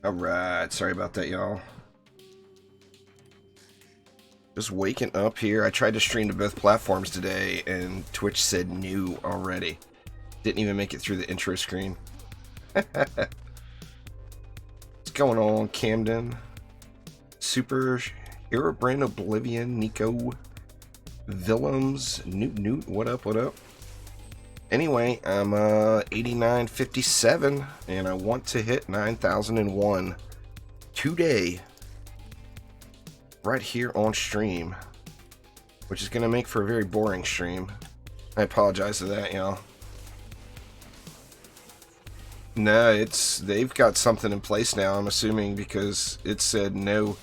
Alright, sorry about that, y'all. Just waking up here. I tried to stream to both platforms today, and Twitch said new already. Didn't even make it through the intro screen. What's going on, Camden? Super Aerobrand Oblivion, Nico, Willems, Newt, what up, what up? Anyway, I'm 8957, and I want to hit 9001 today, right here on stream, which is going to make for a very boring stream. I apologize for that, y'all. No, they've got something in place now, I'm assuming, because it said no.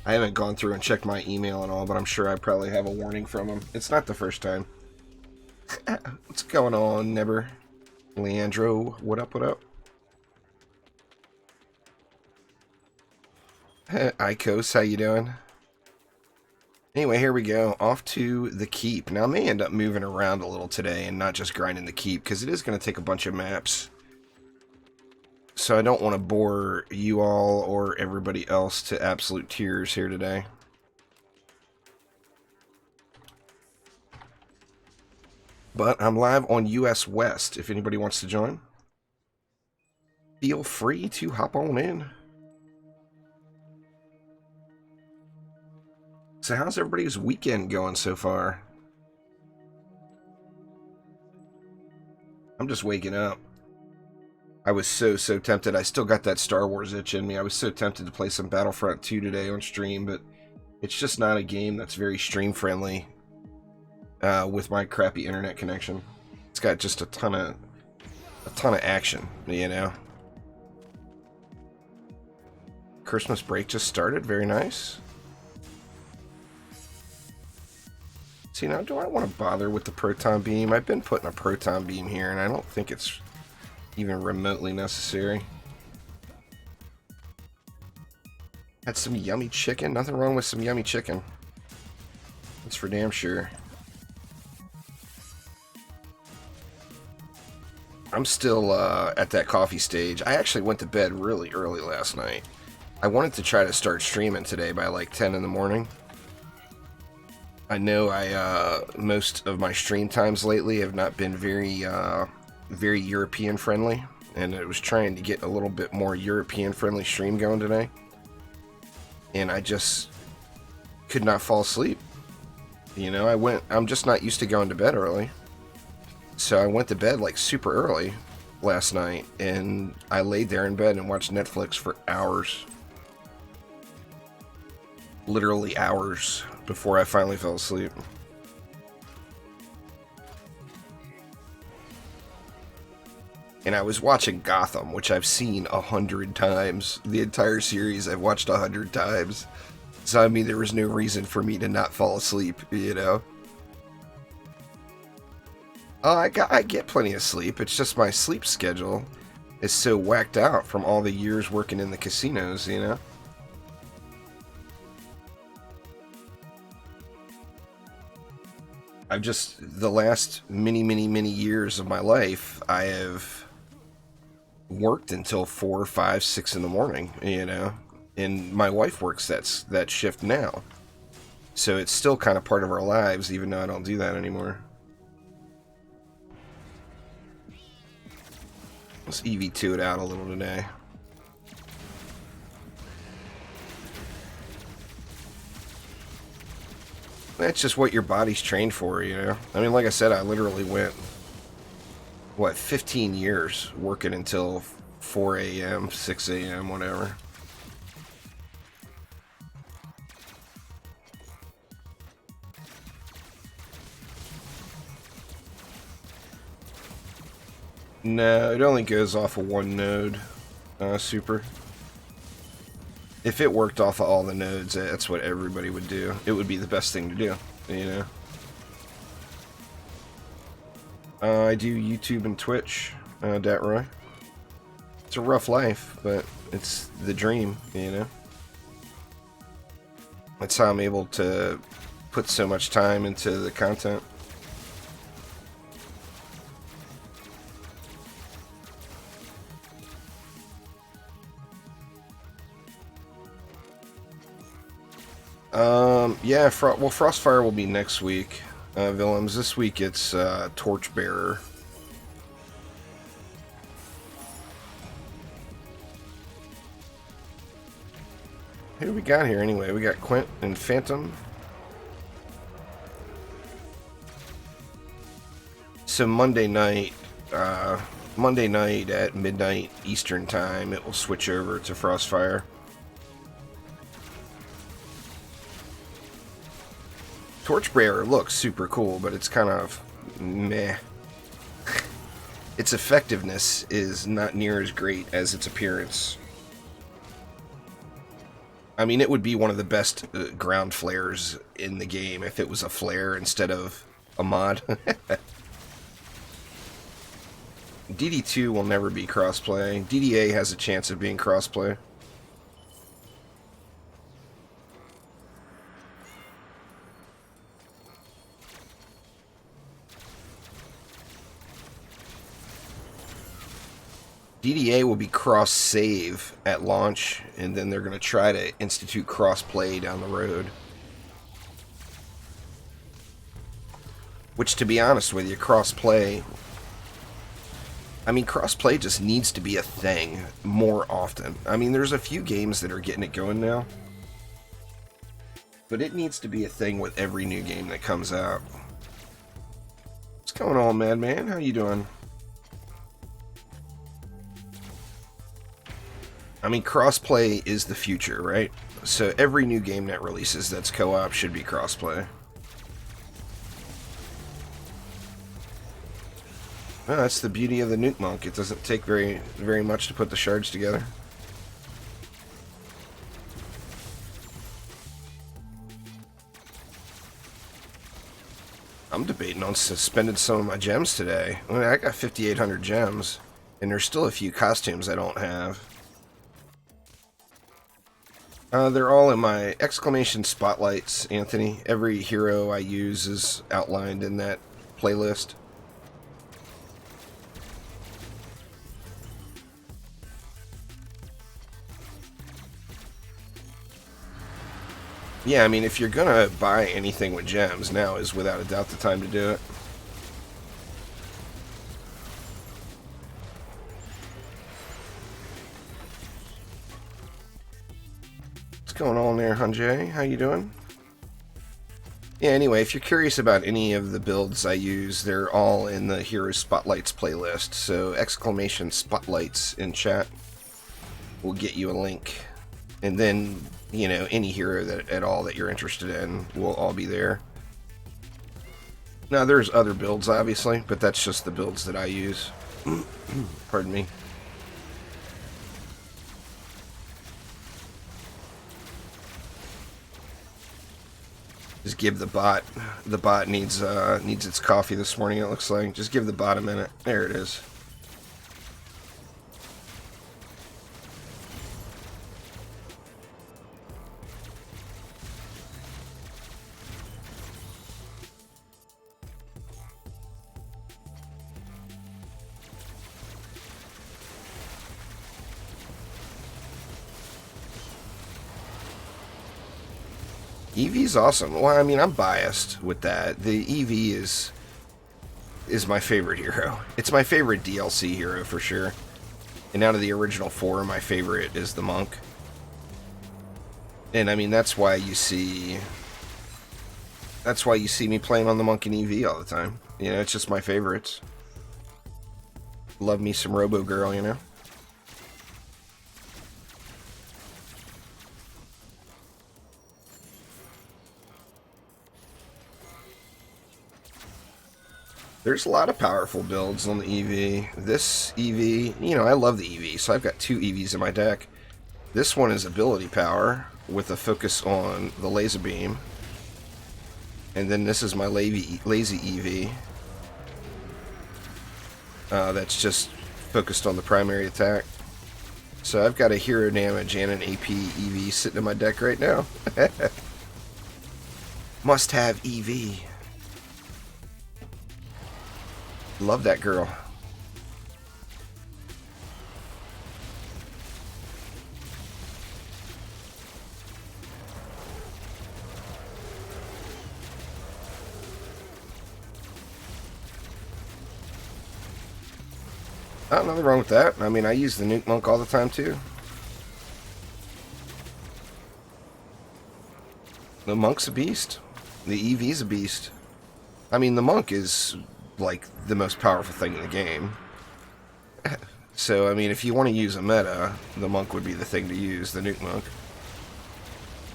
I haven't gone through and checked my email and all, but I'm sure I probably have a warning from them. It's not the first time. What's going on, Neber? Leandro, what up, what up? Icos, how you doing? Anyway, here we go. Off to the keep. Now, I may end up moving around a little today and not just grinding the keep, because it is going to take a bunch of maps. So I don't want to bore you all or everybody else to absolute tears here today. But I'm live on US West. If anybody wants to join, feel free to hop on in. So how's everybody's weekend going so far? I'm just waking up. I was so tempted. I still got that Star Wars itch in me. I was so tempted to play some Battlefront 2 today on stream, but it's just not a game that's very stream friendly with my crappy internet connection. It's got just a ton of action, you know. Christmas break just started. Very nice. See, now do I want to bother with the proton beam? I've been putting a proton beam here, and I don't think it's even remotely necessary. Had some yummy chicken. Nothing wrong with some yummy chicken. That's for damn sure. I'm still at that coffee stage. I actually went to bed really early last night. I wanted to try to start streaming today by like 10 in the morning. I know most of my stream times lately have not been very European friendly, and I was trying to get a little bit more European friendly stream going today, and I just could not fall asleep. You know, I'm just not used to going to bed early, so I went to bed like super early last night, and I laid there in bed and watched Netflix for hours, literally hours, before I finally fell asleep. And I was watching Gotham, which I've seen 100 times. The entire series I've watched 100 times. So, I mean, there was no reason for me to not fall asleep, you know? I get plenty of sleep. It's just my sleep schedule is so whacked out from all the years working in the casinos, you know? I've just, the last many years of my life, I have worked until 4, 5, 6 in the morning, you know, and my wife works that shift now, so it's still kind of part of our lives, even though I don't do that anymore. Let's EV2 it out a little today. That's just what your body's trained for, you know. I mean, like I said, I literally went, 15 years working until 4 a.m., 6 a.m., whatever. No, it only goes off of one node, super. If it worked off of all the nodes, that's what everybody would do. It would be the best thing to do, you know. I do YouTube and Twitch, Datroy. It's a rough life, but it's the dream, you know. That's how I'm able to put so much time into the content. Yeah, well, Frostfire will be next week. Willems, this week it's Torchbearer. Who do we got here anyway? We got Quint and Phantom. So Monday night at midnight Eastern time, it will switch over to Frostfire. Torchbearer looks super cool, but it's kind of meh. Its effectiveness is not near as great as its appearance. I mean, it would be one of the best ground flares in the game if it was a flare instead of a mod. DD2 will never be crossplay. DDA has a chance of being crossplay. DDA will be cross-save at launch, and then they're going to try to institute cross-play down the road. Which, to be honest with you, cross-play... I mean, cross-play just needs to be a thing more often. I mean, there's a few games that are getting it going now. But it needs to be a thing with every new game that comes out. What's going on, Madman? How you doing? I mean, crossplay is the future, right? So every new game that releases that's co-op should be crossplay. Well, that's the beauty of the Nuke Monk. It doesn't take very much to put the shards together. I'm debating on suspending some of my gems today. I mean, I got 5,800 gems, and there's still a few costumes I don't have. They're all in my exclamation spotlights, Anthony. Every hero I use is outlined in that playlist. Yeah, I mean, if you're gonna buy anything with gems, now is without a doubt the time to do it. What's going on there, Hunjay? How you doing? Yeah, anyway, if you're curious about any of the builds I use, they're all in the Hero Spotlights playlist, so exclamation spotlights in chat will get you a link. And then, you know, any hero that at all that you're interested in will all be there. Now, there's other builds, obviously, but that's just the builds that I use. Pardon me. Just give the bot needs its coffee this morning, it looks like. Just give the bot a minute. There it is. EV's awesome. Well, I mean, I'm biased with that. The EV is my favorite hero. It's my favorite DLC hero for sure. And out of the original four, my favorite is the Monk. And I mean, that's why you see me playing on the Monk and EV all the time. You know, it's just my favorites. Love me some Robo Girl, you know. There's a lot of powerful builds on the EV. This EV, you know, I love the EV, so I've got two EVs in my deck. This one is ability power with a focus on the laser beam. And then this is my lazy EV. That's just focused on the primary attack. So I've got a hero damage and an AP EV sitting in my deck right now. Must have EV. Love that girl. Nothing wrong with that. I mean, I use the Nuke Monk all the time too. The Monk's a beast. The EV's a beast. I mean, the Monk is like the most powerful thing in the game. So, I mean, if you want to use a meta, the Monk would be the thing to use, the Nuke Monk.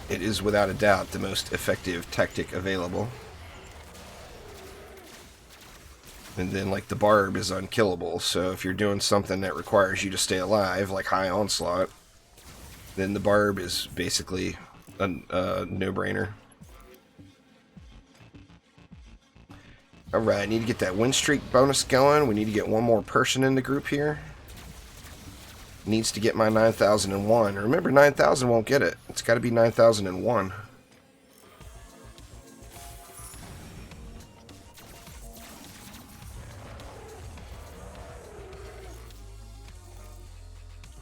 It is without a doubt the most effective tactic available. And then, like, the Barb is unkillable, so if you're doing something that requires you to stay alive, like High Onslaught, then the Barb is basically a no-brainer. Alright, I need to get that win streak bonus going. We need to get one more person in the group here. Needs to get my 9001. Remember, 9000 won't get it. It's got to be 9001.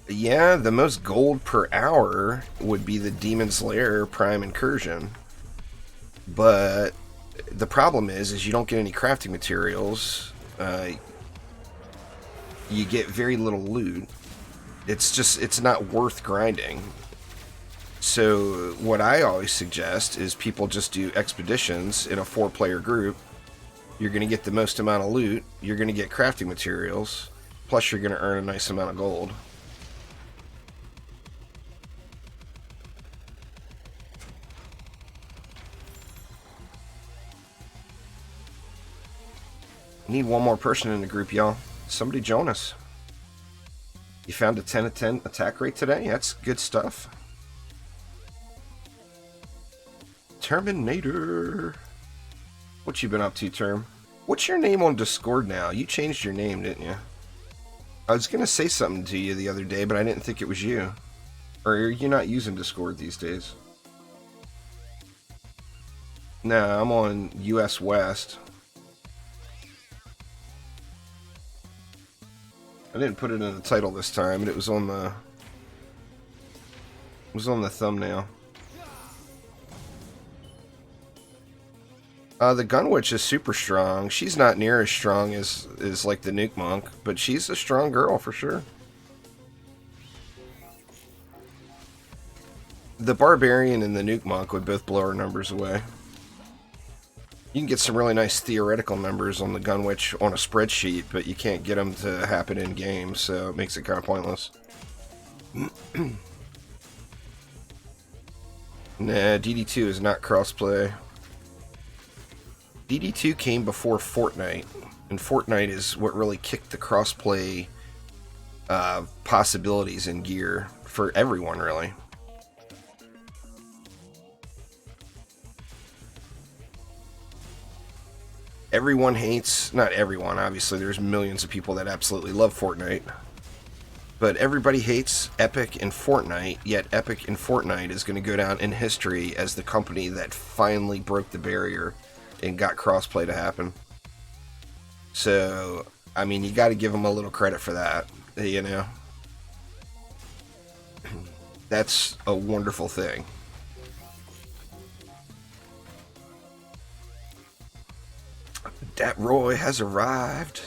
Yeah, the most gold per hour would be the Demon's Lair Prime Incursion. But the problem is you don't get any crafting materials. You get very little loot. It's not worth grinding. So what I always suggest is people just do expeditions in a 4-player group. You're going to get the most amount of loot. You're going to get crafting materials. Plus you're going to earn a nice amount of gold. Need one more person in the group, y'all. Somebody join us. You found a 10 of 10 attack rate today? That's good stuff. Terminator. What you been up to, Term? What's your name on Discord now? You changed your name, didn't you? I was going to say something to you the other day, but I didn't think it was you. Or are you not using Discord these days? Nah, I'm on US West. I didn't put it in the title this time, but it was on the thumbnail. The Gun Witch is super strong. She's not near as strong as like the Nuke Monk, but she's a strong girl for sure. The Barbarian and the Nuke Monk would both blow our numbers away. You can get some really nice theoretical numbers on the Gun Witch on a spreadsheet, but you can't get them to happen in game, so it makes it kind of pointless. Nah, DD2 is not crossplay. DD2 came before Fortnite, and Fortnite is what really kicked the crossplay possibilities in gear for everyone, really. Everyone hates, not everyone, obviously, there's millions of people that absolutely love Fortnite. But everybody hates Epic and Fortnite, yet Epic and Fortnite is going to go down in history as the company that finally broke the barrier and got crossplay to happen. So, I mean, you got to give them a little credit for that, you know? That's a wonderful thing. Dat Roy has arrived.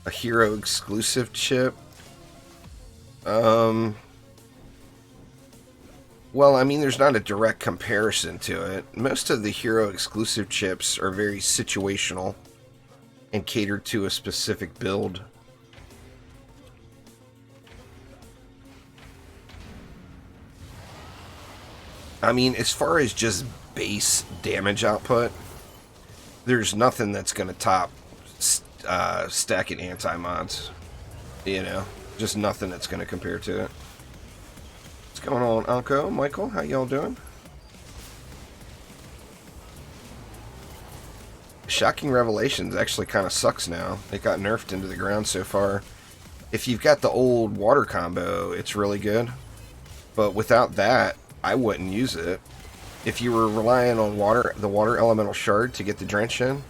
A hero exclusive chip. Well, I mean, there's not a direct comparison to it. Most of the hero exclusive chips are very situational and catered to a specific build. I mean, as far as just base damage output, there's nothing that's going to top stacking anti-mods. You know, just nothing that's going to compare to it. What's going on, Anko? Michael, how y'all doing? Shocking Revelations actually kind of sucks now. It got nerfed into the ground so far. If you've got the old water combo, it's really good. But without that, I wouldn't use it. If you were relying on the water elemental shard to get the drench in,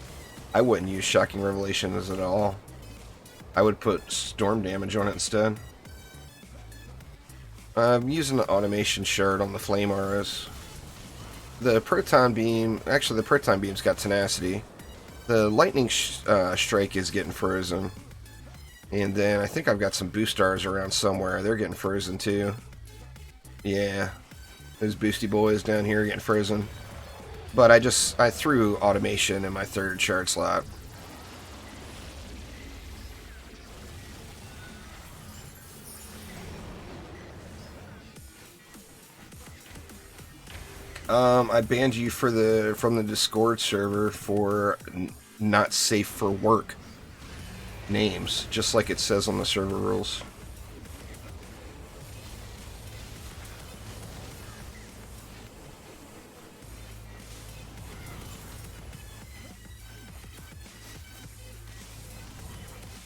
I wouldn't use Shocking Revelations at all. I would put storm damage on it instead. I'm using the automation shard on the flame auras. The proton beam, actually the proton beam's got tenacity. The lightning strike is getting frozen. And then I think I've got some boost stars around somewhere. They're getting frozen too. Yeah, those boosty boys down here are getting frozen. But I threw automation in my third shard slot. I banned you from the Discord server for not safe for work names, just like it says on the server rules.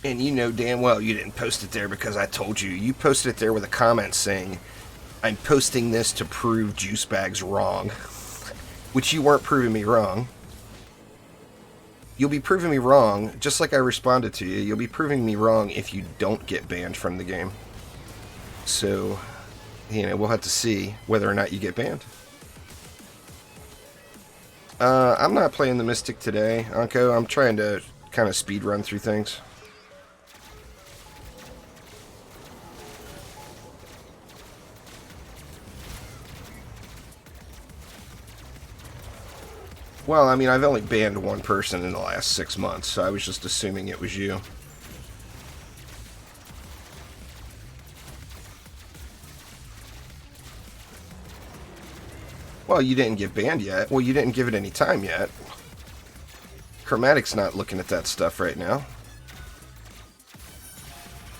And you know damn well you didn't post it there because I told you. You posted it there with a comment saying, I'm posting this to prove Juicebag's wrong. Which you weren't proving me wrong. You'll be proving me wrong, just like I responded to you. You'll be proving me wrong if you don't get banned from the game. So, you know, we'll have to see whether or not you get banned. I'm not playing the Mystic today, Anko. I'm trying to kind of speed run through things. Well, I mean, I've only banned one person in the last 6 months, so I was just assuming it was you. Well, you didn't get banned yet. Well, you didn't give it any time yet. Chromatic's not looking at that stuff right now.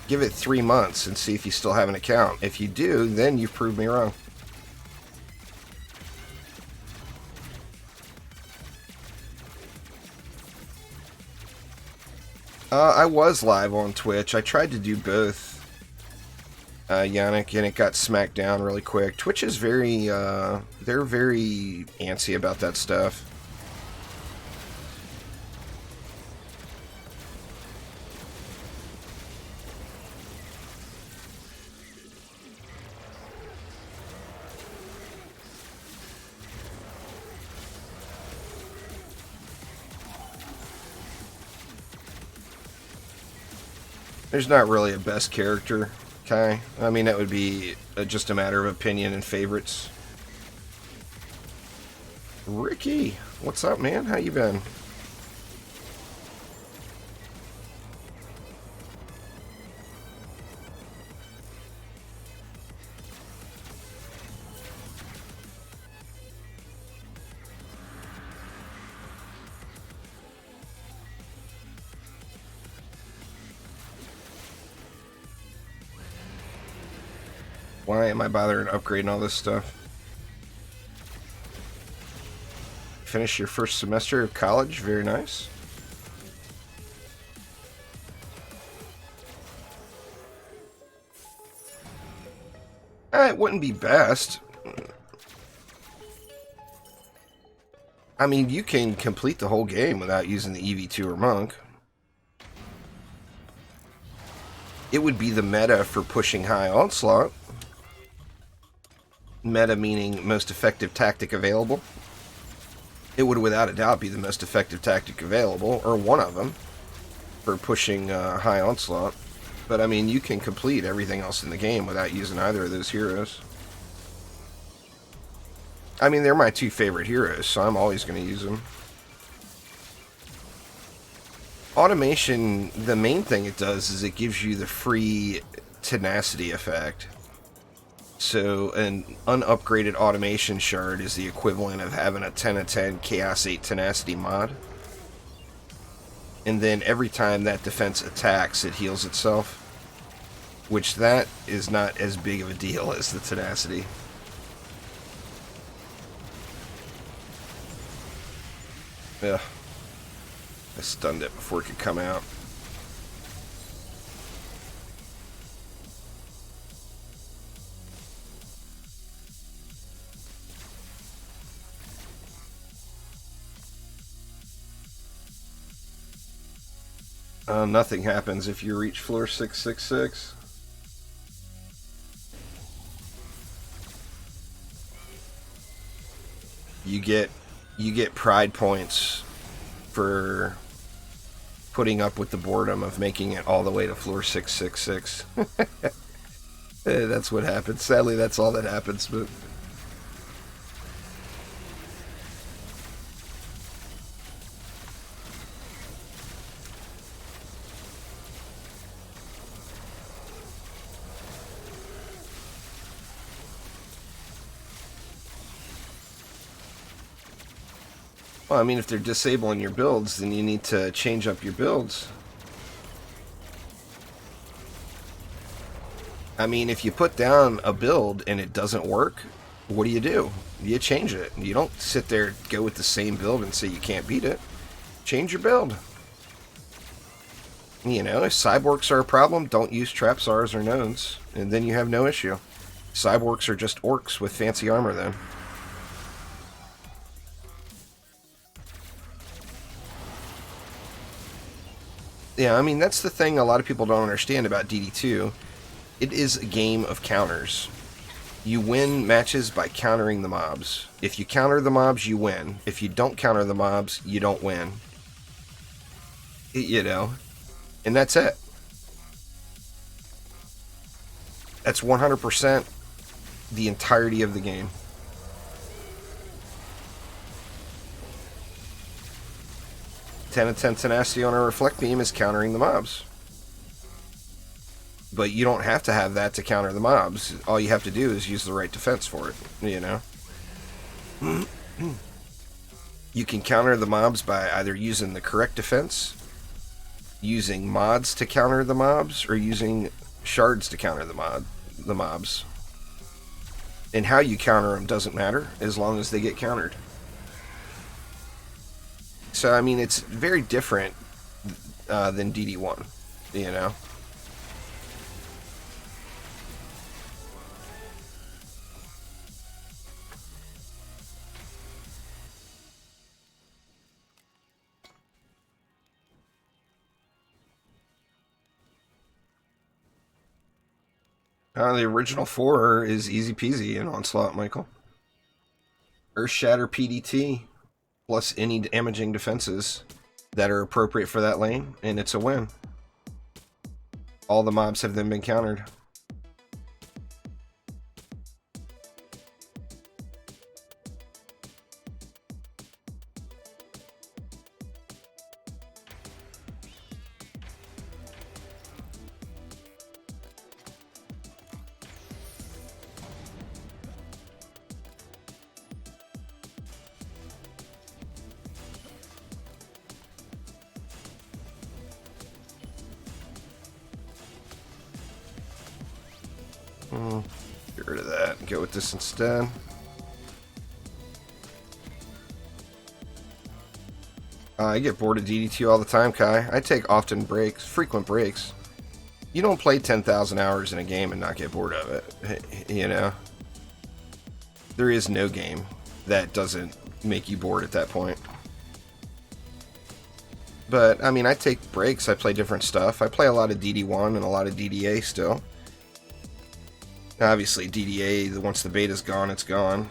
Give it 3 months and see if you still have an account. If you do, then you've proved me wrong. I was live on Twitch. I tried to do both, Yannick, and it got smacked down really quick. Twitch is very, they're very antsy about that stuff. There's not really a best character, Kai. I mean, that would be just a matter of opinion and favorites. Ricky, what's up, man? How you been? Why am I bothering upgrading all this stuff? Finish your first semester of college. Very nice. It wouldn't be best. I mean, you can complete the whole game without using the EV2 or Monk. It would be the meta for pushing high onslaught. Meta meaning most effective tactic available. It would without a doubt be the most effective tactic available, or one of them, for pushing high onslaught. But I mean, you can complete everything else in the game without using either of those heroes. I mean, they're my two favorite heroes, so I'm always going to use them. Automation, the main thing it does is it gives you the free tenacity effect. So an unupgraded automation shard is the equivalent of having a 10 of 10 Chaos 8 tenacity mod. And then every time that defense attacks, it heals itself. Which that is not as big of a deal as the tenacity. Ugh. I stunned it before it could come out. Nothing happens if you reach floor 666. You get pride points for putting up with the boredom of making it all the way to floor 666. That's what happens. Sadly, that's all that happens, but... Well, I mean, if they're disabling your builds, then you need to change up your builds. I mean, if you put down a build and it doesn't work, what do? You change it. You don't sit there, go with the same build and say you can't beat it. Change your build. You know, if cyborgs are a problem, don't use trapsars or nodes, and then you have no issue. Cyborgs are just orcs with fancy armor then. Yeah, I mean, that's the thing a lot of people don't understand about DD2. It is a game of counters. You win matches by countering the mobs. If you counter the mobs, you win. If you don't counter the mobs, you don't win. You know? And that's it. That's 100% the entirety of the game. Ten of 10 tenacity on a reflect beam is countering the mobs. But you don't have to have that to counter the mobs. All you have to do is use the right defense for it, you know? You can counter the mobs by either using the correct defense, using mods to counter the mobs, or using shards to counter the mobs. And how you counter them doesn't matter, as long as they get countered. So, I mean, it's very different than DD1, you know? The original 4 is easy peasy in Onslaught, Michael. Earth Shatter PDT plus any damaging defenses that are appropriate for that lane, and it's a win. All the mobs have then been countered. Get rid of that and go with this instead. I get bored of DD2 all the time, Kai. I take frequent breaks. You don't play 10,000 hours in a game and not get bored of it, you know? There is no game that doesn't make you bored at that point. But, I mean, I take breaks, I play different stuff. I play a lot of DD1 and a lot of DDA still. Obviously, DDA, once the beta's gone, it's gone.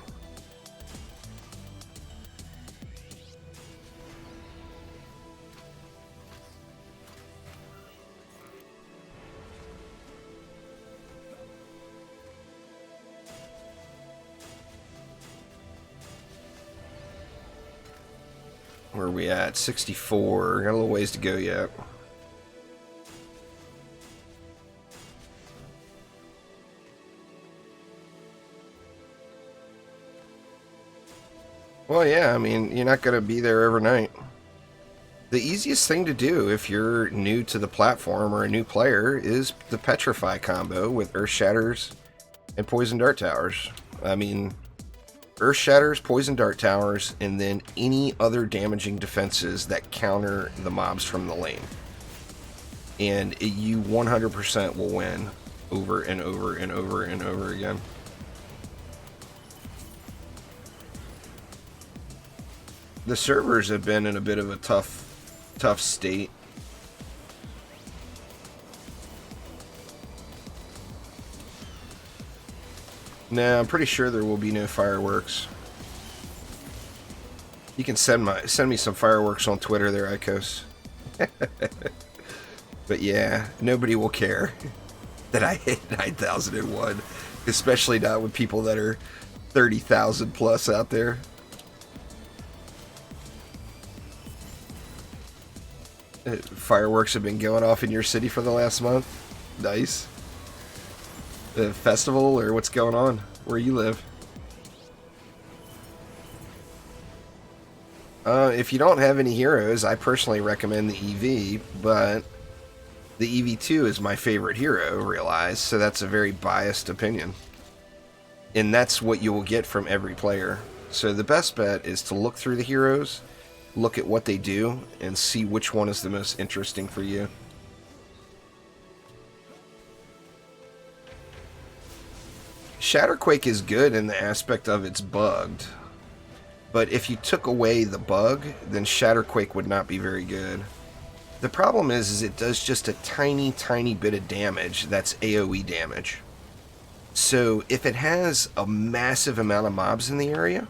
Where are we at? 64. Got a little ways to go yet. Well, yeah, I mean, you're not going to be there overnight. The easiest thing to do if you're new to the platform or a new player is the Petrify combo with Earth Shatters and Poison Dart Towers. I mean, Earth Shatters, Poison Dart Towers, and then any other damaging defenses that counter the mobs from the lane. And you 100% will win over and over and over and over again. The servers have been in a bit of a tough state. Nah, I'm pretty sure there will be no fireworks. You can send me some fireworks on Twitter there, Icos. But yeah, nobody will care that I hit 9,001, especially not with people that are 30,000 plus out there. Fireworks have been going off in your city for the last month. Nice. The festival, or what's going on where you live? If you don't have any heroes, I personally recommend the EV, but the EV2 is my favorite hero, realize, so that's a very biased opinion. And that's what you will get from every player. So the best bet is to look through the heroes, look at what they do, and see which one is the most interesting for you. Shatterquake is good in the aspect of it's bugged. But if you took away the bug, then Shatterquake would not be very good. The problem is it does just a tiny, tiny bit of damage that's AoE damage. So if it has a massive amount of mobs in the area,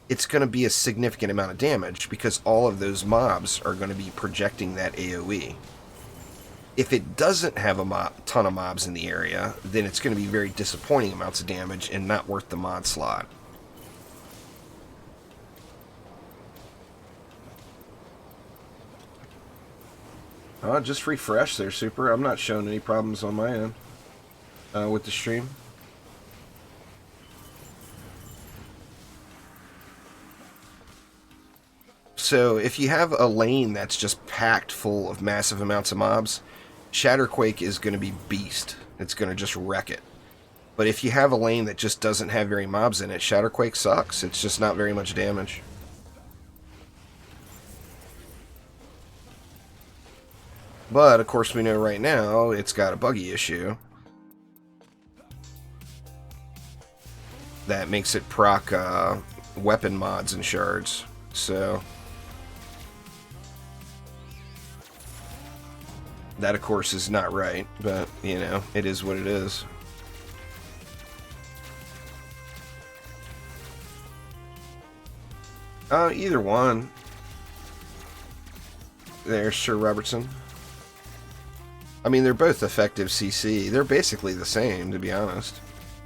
it's going to be a significant amount of damage because all of those mobs are going to be projecting that AoE. If it doesn't have a ton of mobs in the area, then it's going to be very disappointing amounts of damage and not worth the mod slot. Just refresh there, Super. I'm not showing any problems on my end with the stream. So if you have a lane that's just packed full of massive amounts of mobs, Shatterquake is going to be beast. It's going to just wreck it. But if you have a lane that just doesn't have very mobs in it, Shatterquake sucks. It's just not very much damage. But, of course, we know right now it's got a buggy issue that makes it proc weapon mods and shards. So that, of course, is not right, but, you know, it is what it is. Either one. There's Sir Robertson. I mean, they're both effective CC. They're basically the same, to be honest.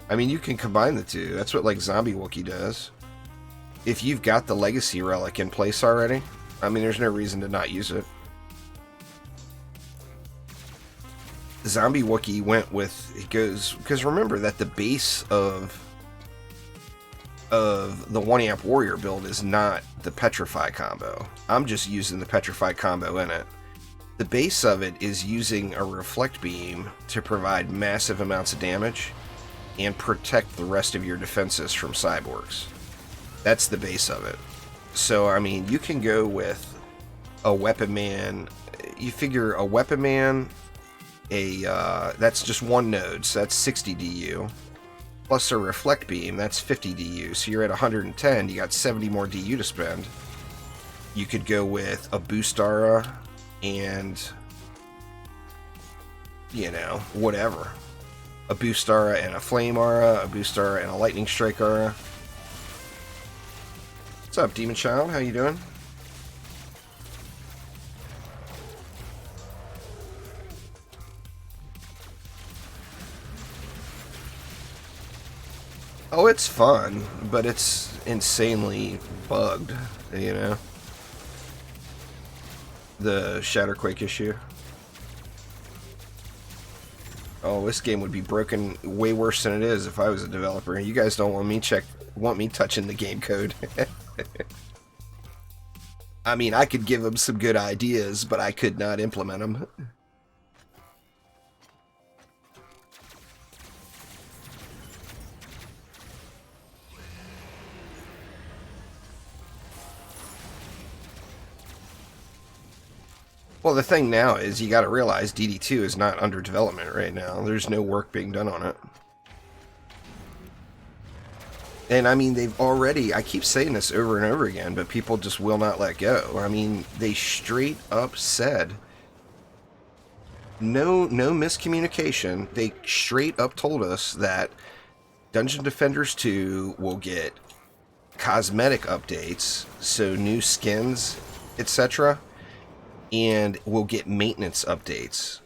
I mean, you can combine the two. That's what, like, Zombie Wookiee does. If you've got the Legacy Relic in place already, I mean, there's no reason to not use it. Zombie Wookiee went with... It goes... Because remember that the base of the 1-amp Warrior build is not the Petrify combo. I'm just using the Petrify combo in it. The base of it is using a Reflect Beam to provide massive amounts of damage and protect the rest of your defenses from cyborgs. That's the base of it. So, I mean, you can go with a Weapon Man. You figure a Weapon Man, that's just one node, so that's 60 DU. Plus a Reflect Beam, that's 50 DU. So you're at 110, you got 70 more DU to spend. You could go with a Boost Aura and, you know, whatever. A Boost Aura and a Flame Aura, a Boost Aura and a Lightning Strike Aura. What's up, Demon Child? How you doing? Oh, it's fun, but it's insanely bugged, you know? The Shatterquake issue. Oh, this game would be broken way worse than it is if I was a developer. You guys don't want me touching the game code. I mean, I could give them some good ideas, but I could not implement them. Well, the thing now is you got to realize DD2 is not under development right now. There's no work being done on it. And I mean, they've already, I keep saying this over and over again, but people just will not let go. I mean, they straight up said, no miscommunication. They straight up told us that Dungeon Defenders 2 will get cosmetic updates, so new skins, etc., and we'll get maintenance updates.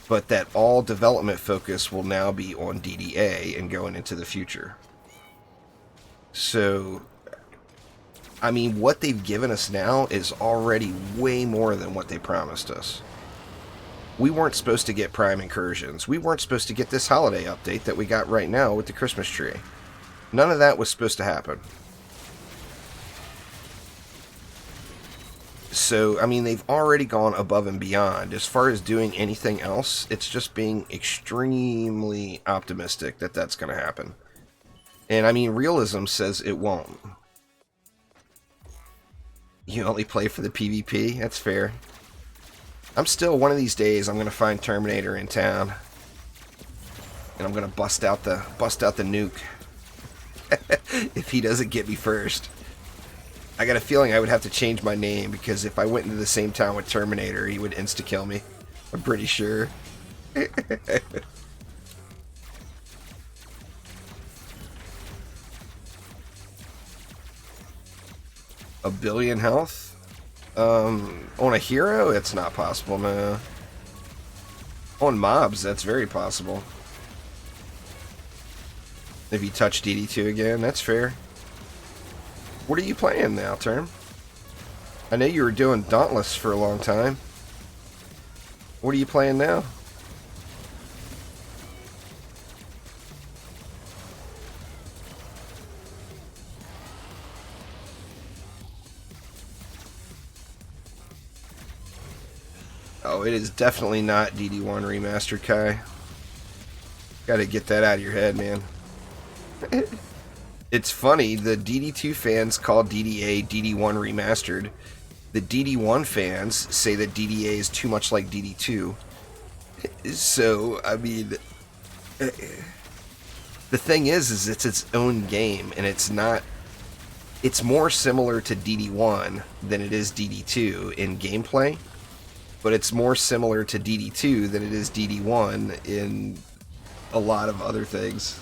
But that all development focus will now be on DDA and going into the future. So, I mean, what they've given us now is already way more than what they promised us. We weren't supposed to get Prime Incursions. We weren't supposed to get this holiday update that we got right now with the Christmas tree. None of that was supposed to happen. So, I mean, they've already gone above and beyond. As far as doing anything else, it's just being extremely optimistic that that's going to happen. And, I mean, realism says it won't. You only play for the PvP? That's fair. I'm still, one of these days, I'm going to find Terminator in town. And I'm going to bust out the nuke. If he doesn't get me first. I got a feeling I would have to change my name, because if I went into the same town with Terminator, he would insta-kill me. I'm pretty sure. A billion health? On a hero, it's not possible, no. On mobs, that's very possible. If you touch DD2 again, that's fair. What are you playing now, Term? I know you were doing Dauntless for a long time. What are you playing now? Oh, it is definitely not DD1 Remastered, Kai. Gotta get that out of your head, man. It's funny, the DD2 fans call DDA DD1 Remastered. The DD1 fans say that DDA is too much like DD2. So, I mean, the thing is it's its own game, and it's not... It's more similar to DD1 than it is DD2 in gameplay, but it's more similar to DD2 than it is DD1 in a lot of other things.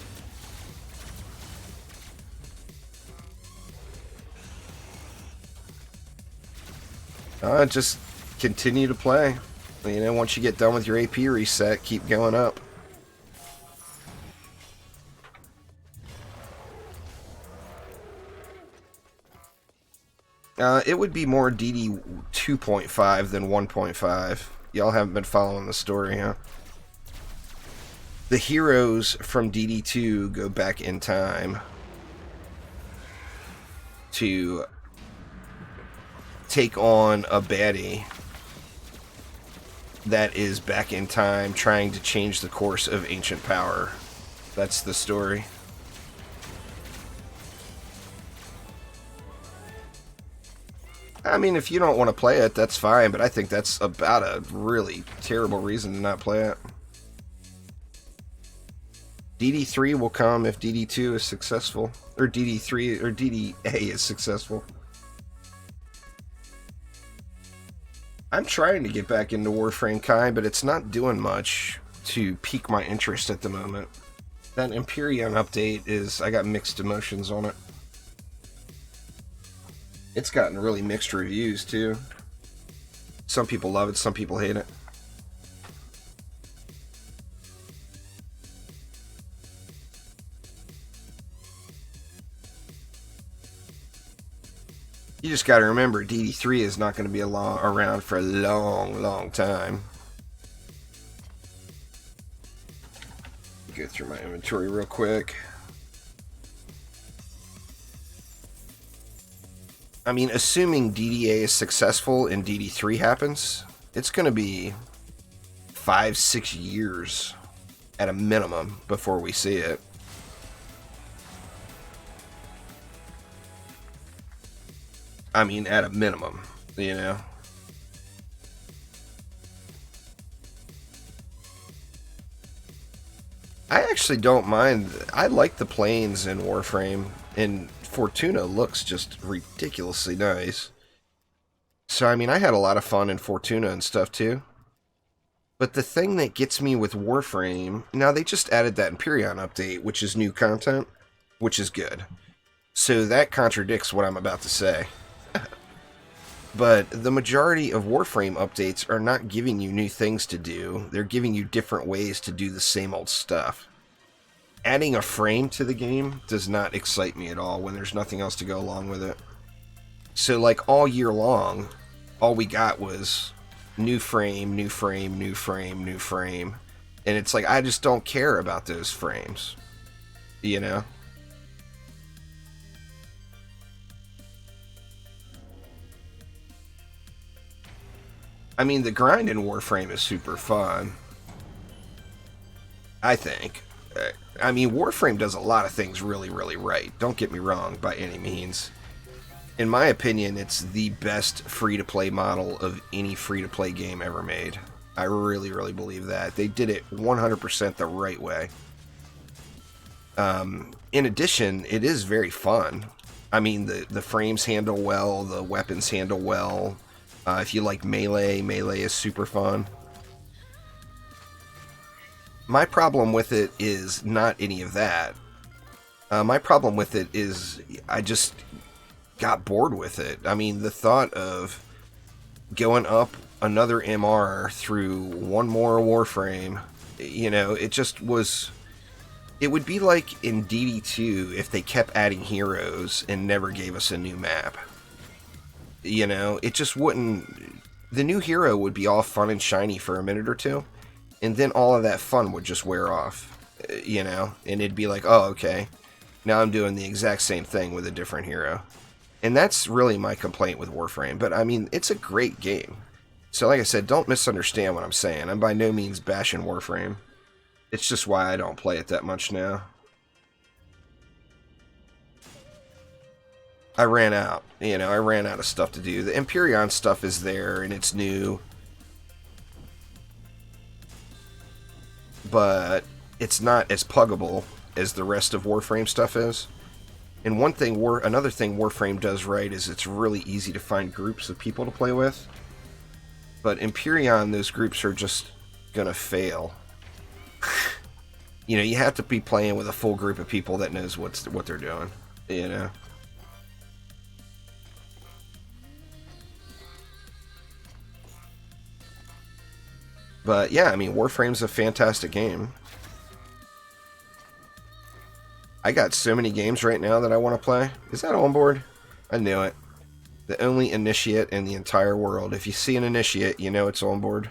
Just continue to play. You know, once you get done with your AP reset, keep going up. It would be more DD 2.5 than 1.5. Y'all haven't been following the story, huh? The heroes from DD2 go back in time to take on a baddie that is back in time trying to change the course of ancient power. That's the story. I mean, if you don't want to play it, that's fine, but I think that's about a really terrible reason to not play it. DD3 will come if DD2 is successful, or DD3 or DDA is successful. I'm trying to get back into Warframe, Kai, but it's not doing much to pique my interest at the moment. That Empyrean update is... I got mixed emotions on it. It's gotten really mixed reviews, too. Some people love it, some people hate it. You just gotta remember, DD3 is not going to be around for a long, long time. Go through my inventory real quick. I mean, assuming DDA is successful and DD3 happens, it's going to be 5-6 years at a minimum before we see it. I mean, at a minimum, you know. I actually don't mind. I like the planes in Warframe, and Fortuna looks just ridiculously nice. So, I mean, I had a lot of fun in Fortuna and stuff, too. But the thing that gets me with Warframe... Now, they just added that Empyrean update, which is new content, which is good. So that contradicts what I'm about to say. But the majority of Warframe updates are not giving you new things to do. They're giving you different ways to do the same old stuff. Adding a frame to the game does not excite me at all when there's nothing else to go along with it. So like all year long, all we got was new frame, new frame, new frame, new frame. And it's like, I just don't care about those frames. You know? I mean, the grind in Warframe is super fun. I think. I mean, Warframe does a lot of things really, really right. Don't get me wrong, by any means. In my opinion, it's the best free-to-play model of any free-to-play game ever made. I really, really believe that. They did it 100% the right way. In addition, it is very fun. I mean, the frames handle well, the weapons handle well. If you like melee, melee is super fun. My problem with it is not any of that. My problem with it is I just got bored with it. I mean, the thought of going up another MR through one more Warframe, you know, it just was... It would be like in DD2 if they kept adding heroes and never gave us a new map. You know, it just wouldn't... The new hero would be all fun and shiny for a minute or two, and then all of that fun would just wear off, you know? And it'd be like, oh, okay, now I'm doing the exact same thing with a different hero. And that's really my complaint with Warframe, but I mean, it's a great game. So like I said, don't misunderstand what I'm saying. I'm by no means bashing Warframe. It's just why I don't play it that much now. I ran out. You know, I ran out of stuff to do. The Empyrean stuff is there, and it's new. But it's not as puggable as the rest of Warframe stuff is. And another thing Warframe does right is it's really easy to find groups of people to play with. But Empyrean, those groups are just gonna fail. You know, you have to be playing with a full group of people that knows what they're doing. You know. But yeah, I mean, Warframe's a fantastic game. I got so many games right now that I want to play. Is that on board? I knew it. The only initiate in the entire world. If you see an initiate, you know it's on board.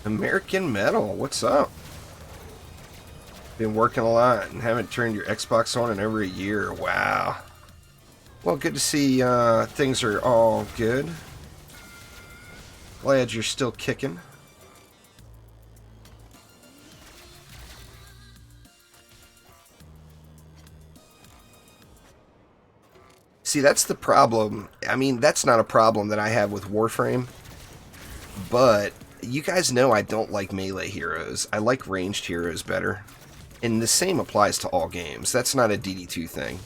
American Metal, what's up? Been working a lot and haven't turned your Xbox on in over a year. Wow. Well, good to see things are all good. Glad you're still kicking. See, that's the problem. I mean, that's not a problem that I have with Warframe, but you guys know I don't like melee heroes. I like ranged heroes better. And the same applies to all games. That's not a DD2 thing.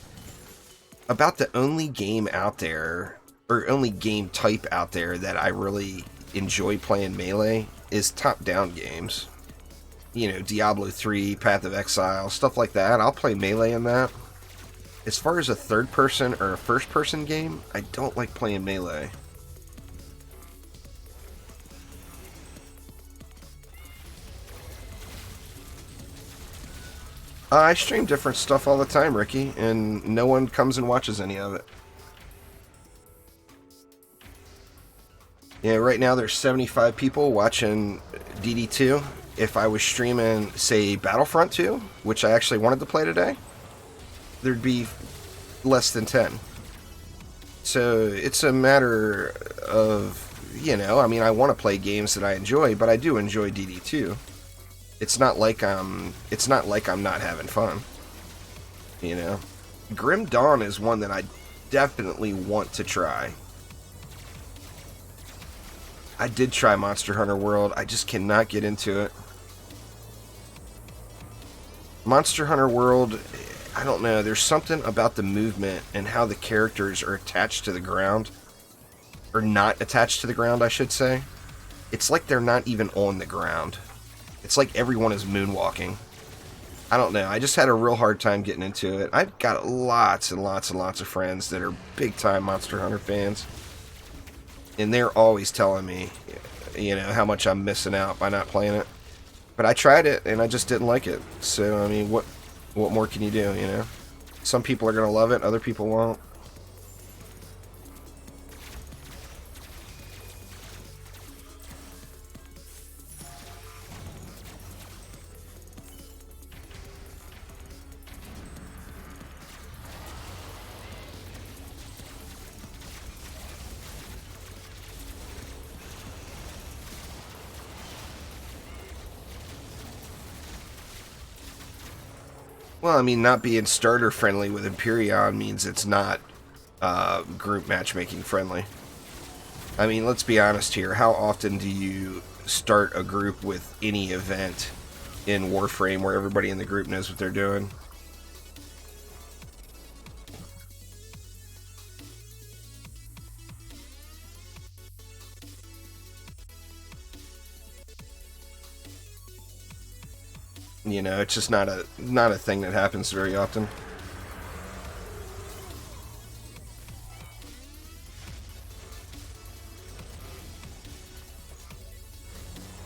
About the only game out there, or only game type out there that I really enjoy playing melee is top-down games. You know, Diablo 3, Path of Exile, stuff like that. I'll play melee in that. As far as a third-person or a first-person game, I don't like playing melee. I stream different stuff all the time, Ricky, and no one comes and watches any of it. Yeah, right now there's 75 people watching DD2. If I was streaming, say, Battlefront 2, which I actually wanted to play today, there'd be less than 10. So it's a matter of, you know, I mean, I want to play games that I enjoy, but I do enjoy DD2. It's not like I'm not having fun. You know? Grim Dawn is one that I definitely want to try. I did try Monster Hunter World. I just cannot get into it. Monster Hunter World, I don't know, there's something about the movement and how the characters are attached to the ground, or not attached to the ground, I should say. It's like they're not even on the ground. It's like everyone is moonwalking. I don't know, I just had a real hard time getting into it. I've got lots and lots and lots of friends that are big-time Monster Hunter fans, and they're always telling me, you know, how much I'm missing out by not playing it. But I tried it, and I just didn't like it. So, I mean, what more can you do, you know? Some people are going to love it, other people won't. Well, I mean, not being starter friendly with Empyreon means it's not group matchmaking friendly. I mean, let's be honest here. How often do you start a group with any event in Warframe where everybody in the group knows what they're doing? You know, it's just not a thing that happens very often.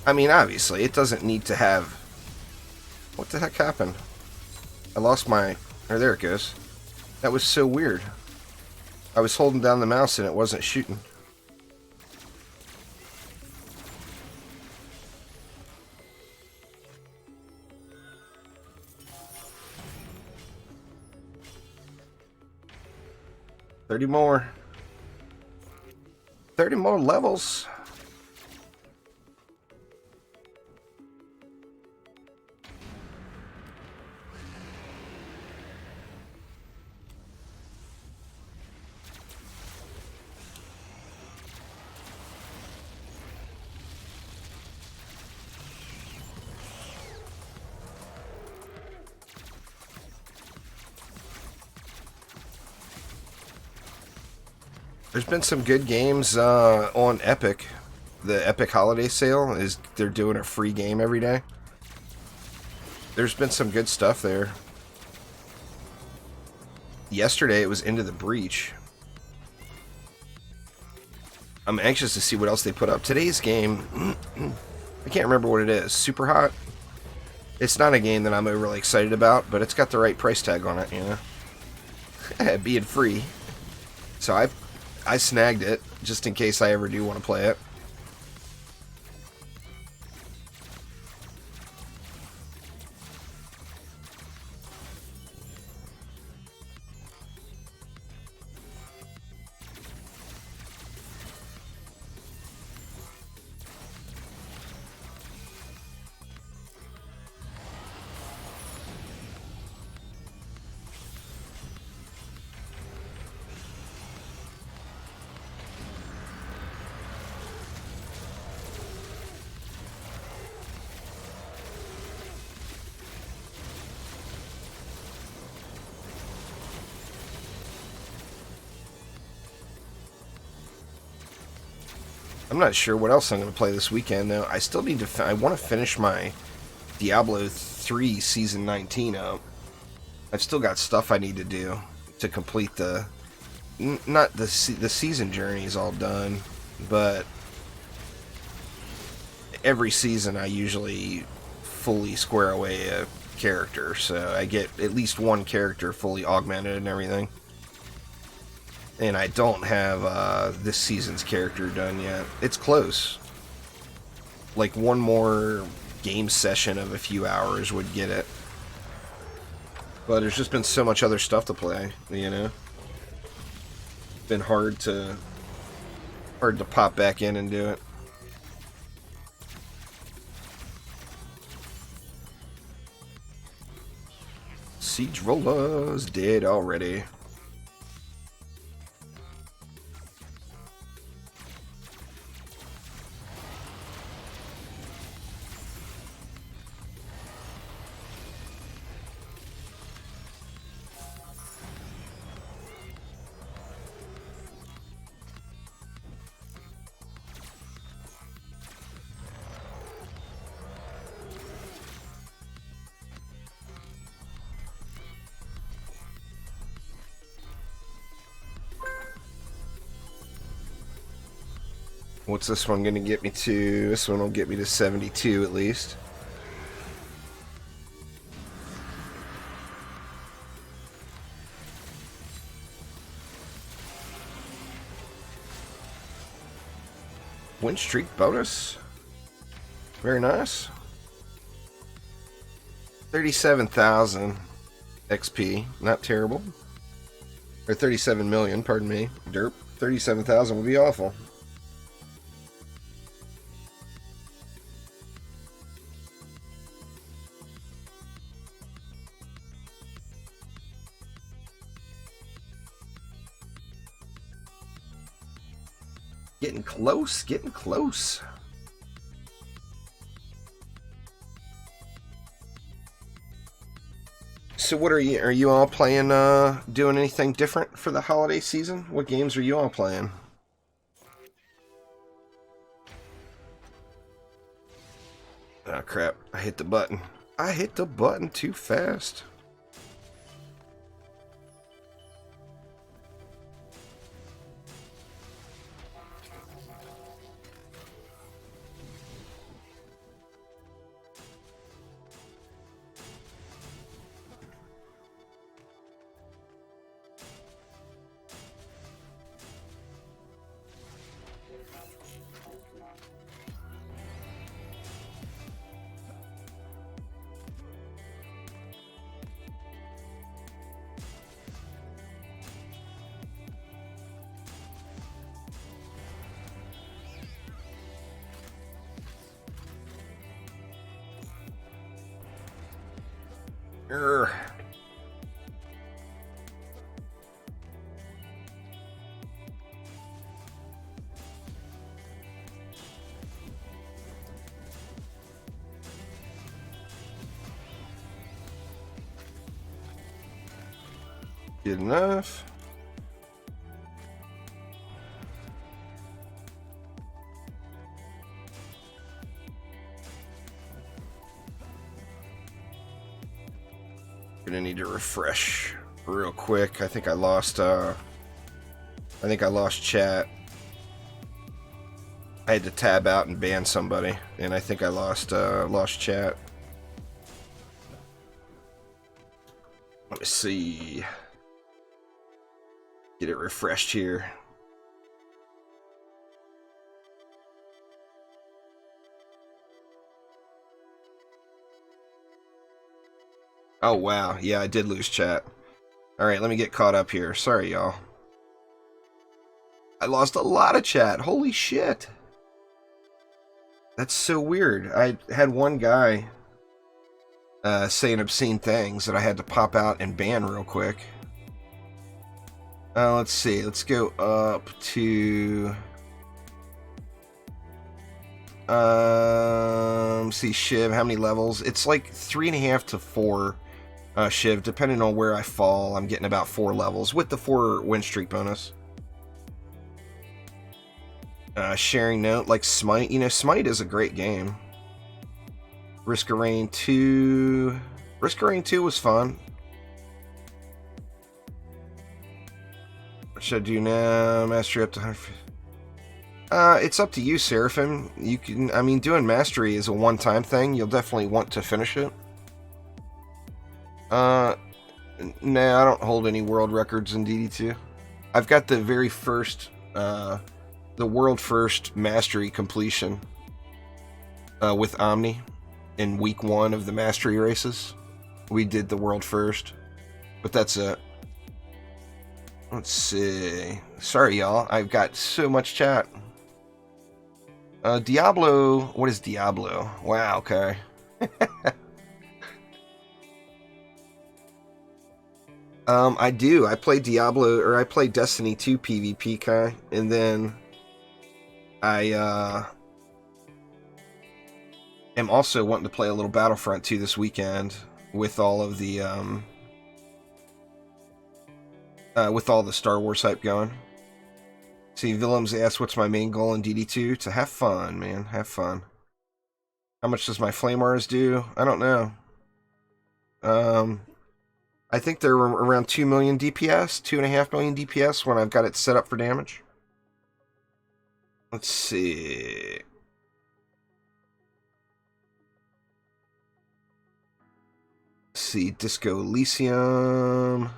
I mean, obviously, it doesn't need to have... What the heck happened? I lost my... Or there it goes. That was so weird. I was holding down the mouse and it wasn't shooting. $30 more. 30 more levels. There's been some good games on Epic. The Epic Holiday Sale is they're doing a free game every day. There's been some good stuff there. Yesterday it was Into the Breach. I'm anxious to see what else they put up. Today's game, I can't remember what it is. Super Hot? It's not a game that I'm overly excited about, but it's got the right price tag on it, you know? Being free. So I snagged it, just in case I ever do want to play it. I'm not sure what else I'm going to play this weekend, though. I still need to... I want to finish my Diablo 3 Season 19 up. I've still got stuff I need to do to complete the... Not the season journey is all done, but every season I usually fully square away a character, so I get at least one character fully augmented and everything. And I don't have this season's character done yet. It's close. Like one more game session of a few hours would get it. But there's just been so much other stuff to play, you know? Been hard to pop back in and do it. Siege Roller's dead already. What's this one going to get me to? This one will get me to 72 at least. Win streak bonus. Very nice. 37,000 XP. Not terrible. Or 37 million, pardon me. Derp. 37,000 would be awful. Getting close, getting close. So what are you all playing, doing anything different for the holiday season? What games are you all playing? Ah, crap. I hit the button. I hit the button too fast. Urgh. Good enough. Gonna need to refresh real quick. I think I lost chat. I had to tab out and ban somebody, and I think I lost chat. Let me see. Get it refreshed here. Oh, wow. Yeah, I did lose chat. Alright, let me get caught up here. Sorry, y'all. I lost a lot of chat. Holy shit. That's so weird. I had one guy saying obscene things that I had to pop out and ban real quick. Let's see. Let's go up to... see, Shiv, how many levels? It's like 3.5 to 4 Shiv, depending on where I fall. I'm getting about 4 levels with the 4 win streak bonus. Sharing note, like Smite. You know, Smite is a great game. Risk of Rain 2. Risk of Rain 2 was fun. What should I do now? Mastery up to 100. It's up to you, Seraphim. You can, I mean, doing mastery is a one-time thing. You'll definitely want to finish it. Nah, I don't hold any world records in DD2. I've got the very first, the world first mastery completion with Omni in week 1 of the mastery races. We did the world first, but that's it. Let's see. Sorry, y'all. I've got so much chat. Diablo. What is Diablo? Wow, okay. I do. I play Diablo, or I play Destiny 2 PvP, Kai, and then I am also wanting to play a little Battlefront 2 this weekend with all of the Star Wars hype going. See, Willems asked, what's my main goal in DD2? To have fun, man. Have fun. How much does my Flame Wars do? I don't know. I think they're around 2 million DPS, 2.5 million DPS when I've got it set up for damage. Let's see. Disco Elysium.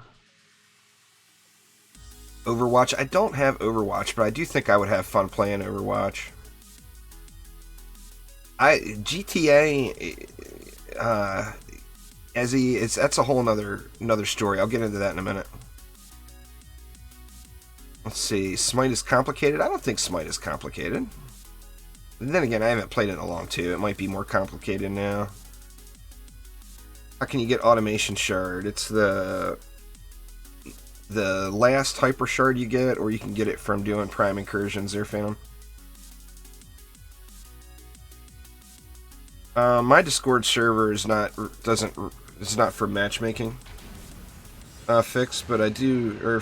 Overwatch. I don't have Overwatch, but I do think I would have fun playing Overwatch. GTA that's a whole another story. I'll get into that in a minute. Let's see. Smite is complicated. I don't think Smite is complicated. And then again, I haven't played it in a long time. It might be more complicated now. How can you get Automation Shard? It's the last Hyper Shard you get, or you can get it from doing Prime Incursions there, Phantom. My Discord server is not for matchmaking fix, but I do, or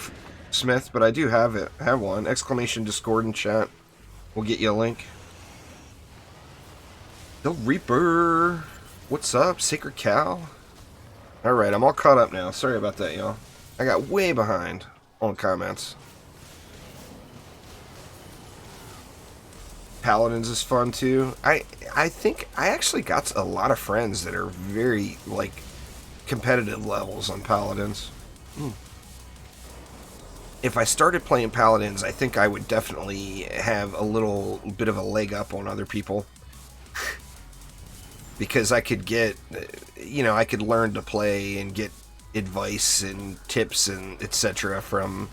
Smith, but I do have one. Exclamation Discord in chat. We'll get you a link. The Reaper. What's up, Sacred Cow? Alright, I'm all caught up now. Sorry about that, y'all. I got way behind on comments. Paladins is fun too. I think I actually got a lot of friends that are very, like, competitive levels on Paladins. If I started playing Paladins, I think I would definitely have a little bit of a leg up on other people. Because I could get, I could learn to play and get advice and tips and etc. from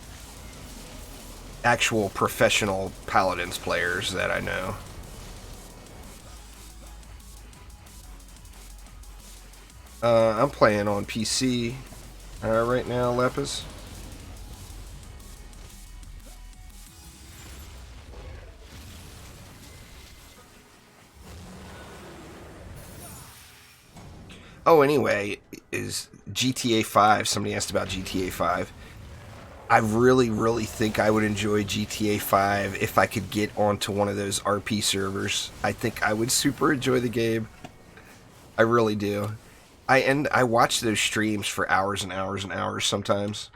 actual professional Paladins players that I know. I'm playing on PC right now, Lepus. Oh, anyway, is GTA 5. Somebody asked about GTA 5. I really, really think I would enjoy GTA 5 if I could get onto one of those RP servers. I think I would super enjoy the game. I really do. I watch those streams for hours and hours and hours sometimes.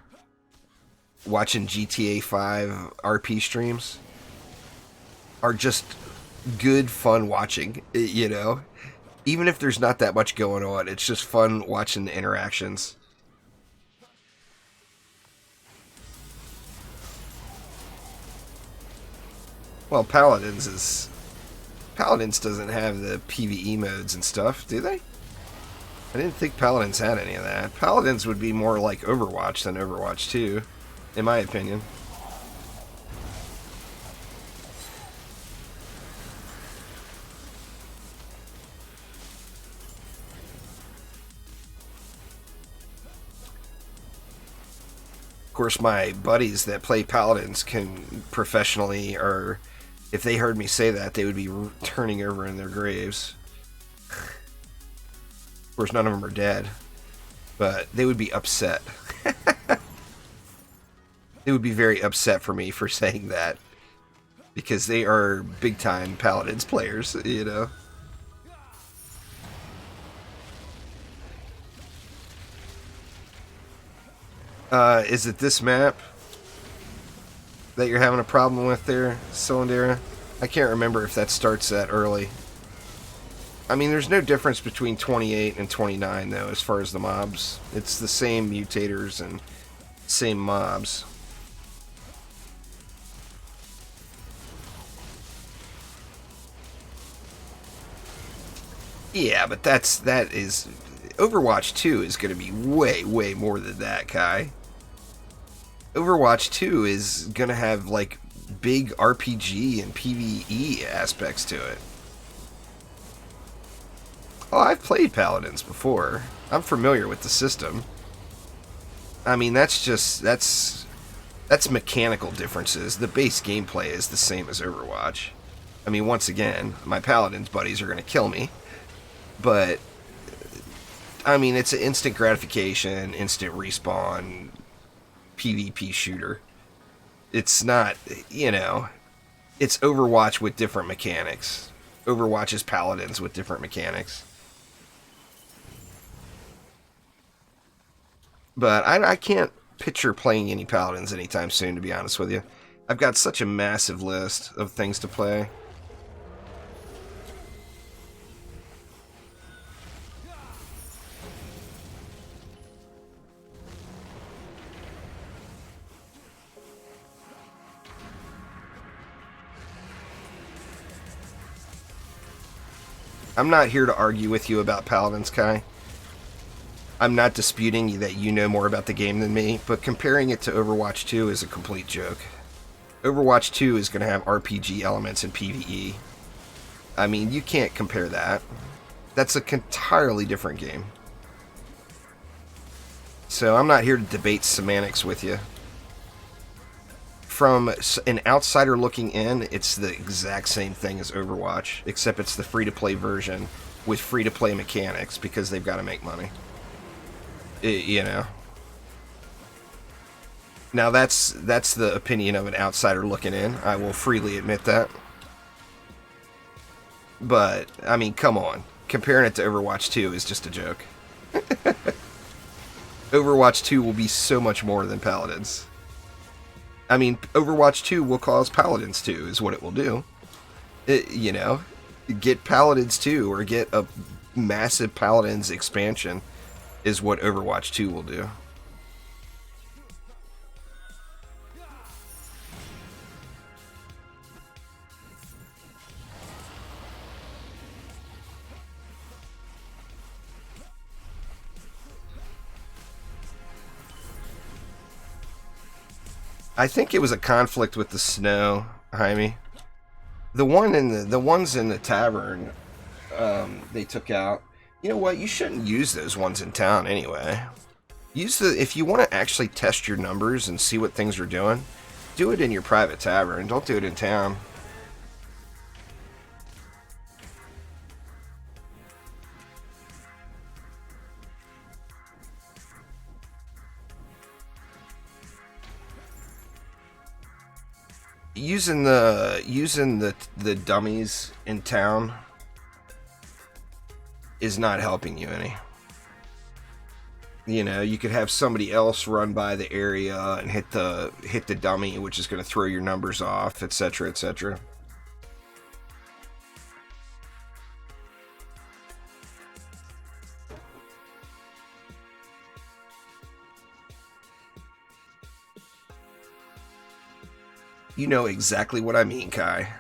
Watching GTA 5 RP streams are just good fun watching, Even if there's not that much going on, it's just fun watching the interactions. Well, Paladins doesn't have the PvE modes and stuff, do they? I didn't think Paladins had any of that. Paladins would be more like Overwatch than Overwatch 2, in my opinion. Of course, my buddies that play Paladins can professionally, or if they heard me say that, they would be turning over in their graves. Of course, none of them are dead, but they would be upset. They would be very upset for me for saying that, because they are big-time Paladins players, Is it this map that you're having a problem with there, Cylindera? I can't remember if that starts that early. I mean, there's no difference between 28 and 29, though, as far as the mobs. It's the same mutators and same mobs. Yeah, but that is... Overwatch 2 is going to be way, way more than that, Kai. Overwatch 2 is going to have, like, big RPG and PvE aspects to it. Oh, I've played Paladins before. I'm familiar with the system. I mean, that's mechanical differences. The base gameplay is the same as Overwatch. I mean, once again, my Paladins buddies are going to kill me. But, I mean, it's an instant gratification, instant respawn, PvP shooter. It's not, it's Overwatch with different mechanics. Overwatch is Paladins with different mechanics. But I can't picture playing any Paladins anytime soon, to be honest with you. I've got such a massive list of things to play. I'm not here to argue with you about Paladins, Kai. I'm not disputing that you know more about the game than me, but comparing it to Overwatch 2 is a complete joke. Overwatch 2 is going to have RPG elements and PvE. I mean, you can't compare that. That's an entirely different game. So I'm not here to debate semantics with you. From an outsider looking in, it's the exact same thing as Overwatch, except it's the free-to-play version with free-to-play mechanics because they've got to make money. You know. Now that's the opinion of an outsider looking in. I will freely admit that. But, I mean, come on. Comparing it to Overwatch 2 is just a joke. Overwatch 2 will be so much more than Paladins. I mean, Overwatch 2 will cause Paladins 2, is what it will do. You know, get Paladins 2 or get a massive Paladins expansion is what Overwatch 2 will do. I think it was a conflict with the snow, Jaime. The ones in the tavern, they took out. You know what? You shouldn't use those ones in town anyway. If you want to actually test your numbers and see what things are doing, do it in your private tavern. Don't do it in town. Using the dummies in town is not helping you any. You know, you could have somebody else run by the area and hit the dummy, which is going to throw your numbers off, etc., etc. You know exactly what I mean, Kai.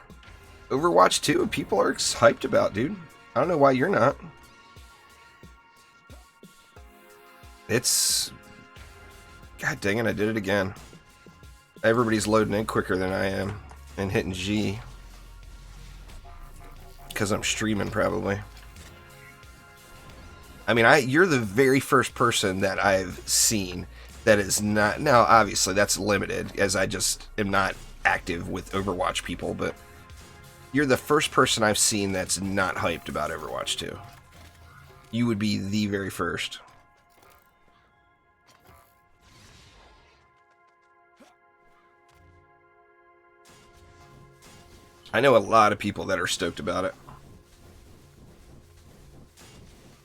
Overwatch 2, people are hyped about, dude. I don't know why you're not. It's... God dang it, I did it again. Everybody's loading in quicker than I am and hitting G. Because I'm streaming, probably. I mean, you're the very first person that I've seen that is not... Now, obviously, that's limited, as I just am not active with Overwatch people, but you're the first person I've seen that's not hyped about Overwatch 2. You would be the very first. I know a lot of people that are stoked about it.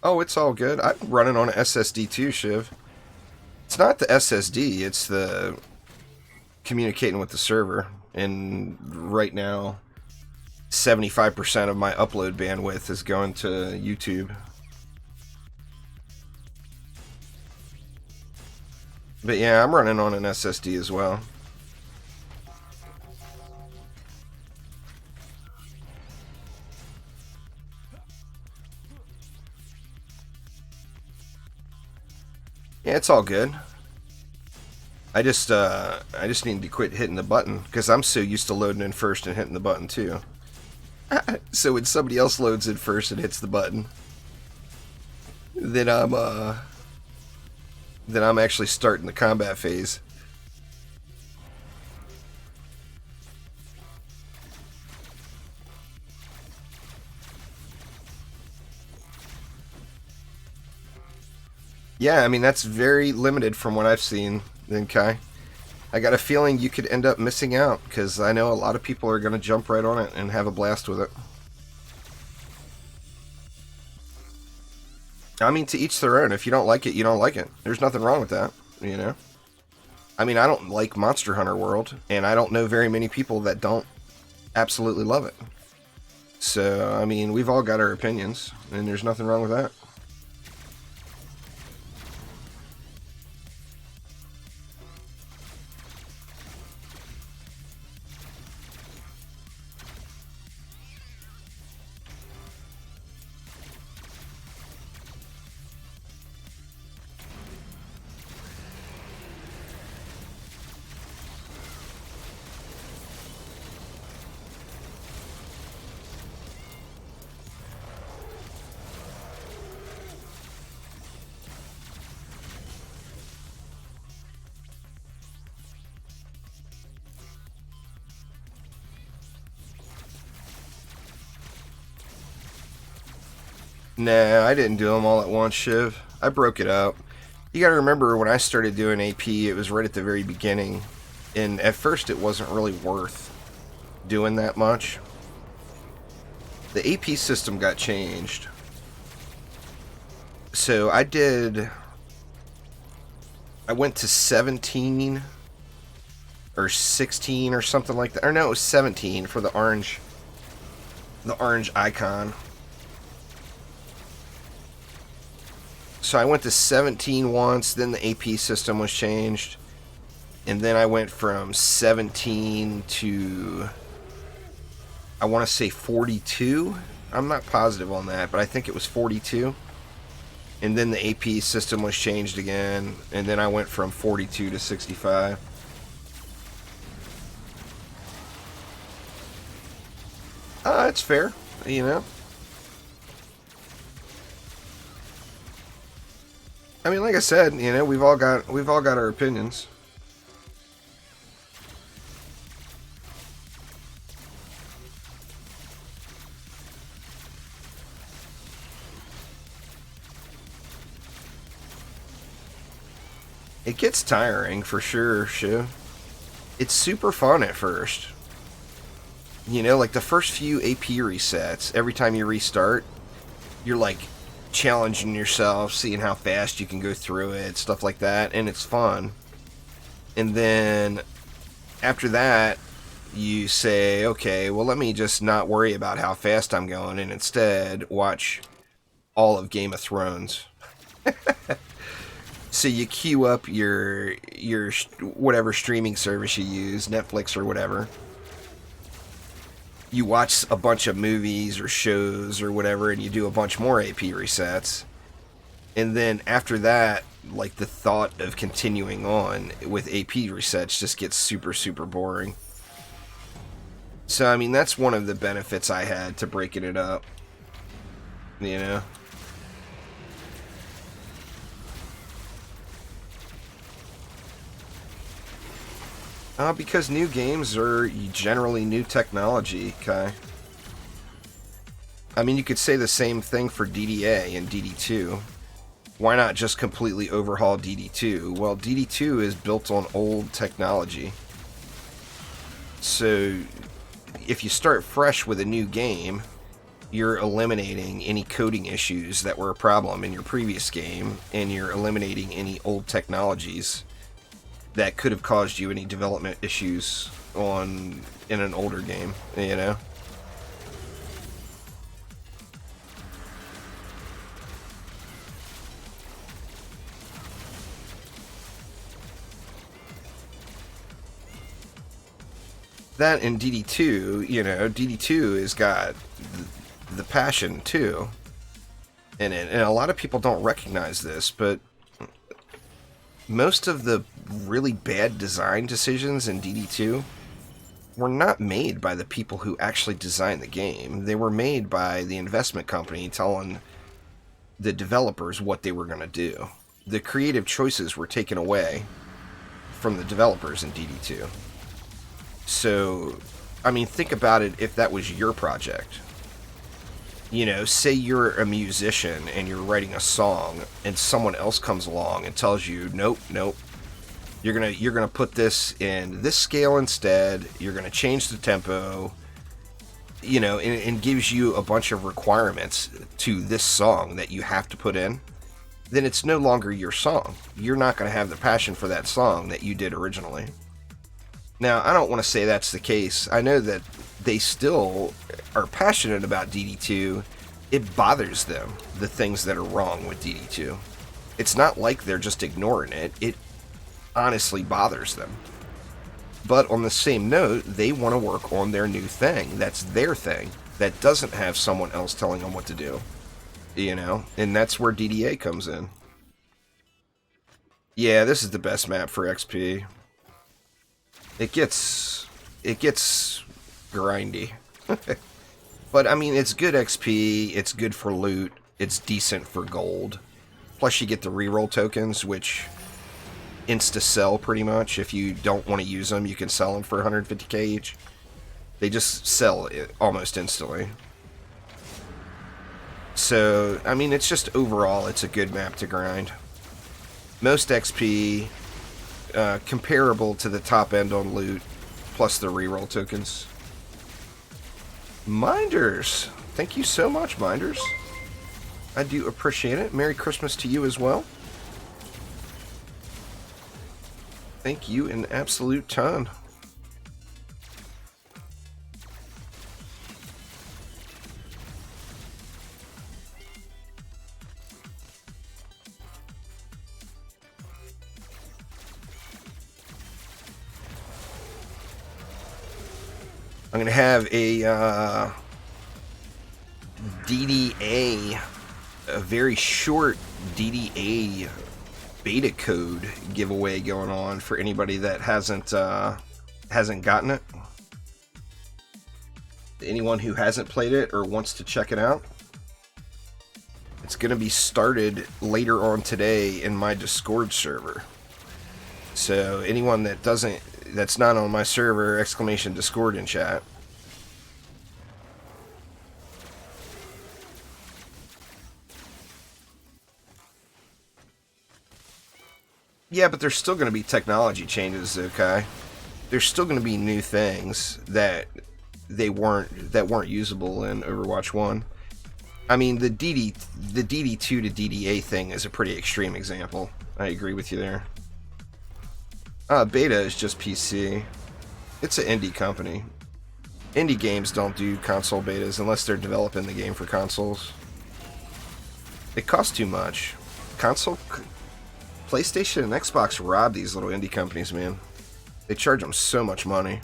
Oh, it's all good. I'm running on an SSD too, Shiv. It's not the SSD, it's the communicating with the server. And right now, 75% of my upload bandwidth is going to YouTube. But yeah, I'm running on an SSD as well. Yeah, it's all good. I just need to quit hitting the button because I'm so used to loading in first and hitting the button too. So when somebody else loads in first and hits the button, then I'm actually starting the combat phase. Yeah, I mean, that's very limited from what I've seen, then, Kai. I got a feeling you could end up missing out, because I know a lot of people are going to jump right on it and have a blast with it. I mean, to each their own. If you don't like it, you don't like it. There's nothing wrong with that, you know? I mean, I don't like Monster Hunter World, and I don't know very many people that don't absolutely love it. So, I mean, we've all got our opinions, and there's nothing wrong with that. Nah, I didn't do them all at once, Shiv. I broke it up. You gotta remember, when I started doing AP, it was right at the very beginning. And at first, it wasn't really worth doing that much. The AP system got changed. So I went to 17 or 16 or something like that. Or no, it was 17 for the orange icon. So I went to 17 once, then the AP system was changed. And then I went from 17 to, I want to say 42. I'm not positive on that, but I think it was 42. And then the AP system was changed again, and then I went from 42 to 65. It's fair, you know. I mean, like I said, you know, we've all got our opinions. It gets tiring for sure, Shiv. It's super fun at first. You know, like the first few AP resets, every time you restart, you're like challenging yourself, seeing how fast you can go through it, stuff like that, and it's fun. And then after that, you say, okay, well, let me just not worry about how fast I'm going and instead watch all of Game of Thrones. So you queue up your whatever streaming service you use, Netflix or whatever. You watch a bunch of movies or shows or whatever, and you do a bunch more AP resets. And then after that, like, the thought of continuing on with AP resets just gets super, super boring. So, I mean, that's one of the benefits I had to breaking it up. You know? Because new games are generally new technology, Kai. I mean, you could say the same thing for DDA and DD2. Why not just completely overhaul DD2? Well, DD2 is built on old technology. So, if you start fresh with a new game, you're eliminating any coding issues that were a problem in your previous game, and you're eliminating any old technologies that could have caused you any development issues in an older game, you know? That in DD2, you know, DD2 has got the passion too in it, and a lot of people don't recognize this, but most of the really bad design decisions in DD2 were not made by the people who actually designed the game. They were made by the investment company telling the developers what they were going to do. The creative choices were taken away from the developers in DD2. So, I mean, think about it if that was your project. You know, say you're a musician and you're writing a song and someone else comes along and tells you, nope, you're gonna put this in this scale instead, you're gonna change the tempo, you know, and gives you a bunch of requirements to this song that you have to put in. then it's no longer your song. You're not going to have the passion for that song that you did originally. Now, I don't want to say that's the case. I know that they still are passionate about DD2. It bothers them, the things that are wrong with DD2. It's not like they're just ignoring it. It honestly bothers them. But on the same note, they want to work on their new thing. That's their thing. That doesn't have someone else telling them what to do. You know? And that's where DDA comes in. Yeah, this is the best map for XP. It gets grindy. But, I mean, it's good XP, it's good for loot, it's decent for gold. Plus you get the reroll tokens, which insta-sell pretty much. If you don't want to use them, you can sell them for 150k each. They just sell it almost instantly. So, I mean, it's just overall, it's a good map to grind. Most XP, comparable to the top end on loot, plus the reroll tokens. Minders! Thank you so much, Minders. I do appreciate it. Merry Christmas to you as well. Thank you an absolute ton. I'm going to have a DDA, a very short DDA beta code giveaway going on for anybody that hasn't gotten it. Anyone who hasn't played it or wants to check it out. It's going to be started later on today in my Discord server. So anyone that's not on my server, exclamation Discord in chat. Yeah, but there's still going to be technology changes, okay? There's still going to be new things that weren't usable in Overwatch 1. I mean, the DD2 to DDA thing is a pretty extreme example. I agree with you there. Beta is just PC. It's an indie company. Indie games don't do console betas unless they're developing the game for consoles. It costs too much. PlayStation and Xbox rob these little indie companies, man. They charge them so much money.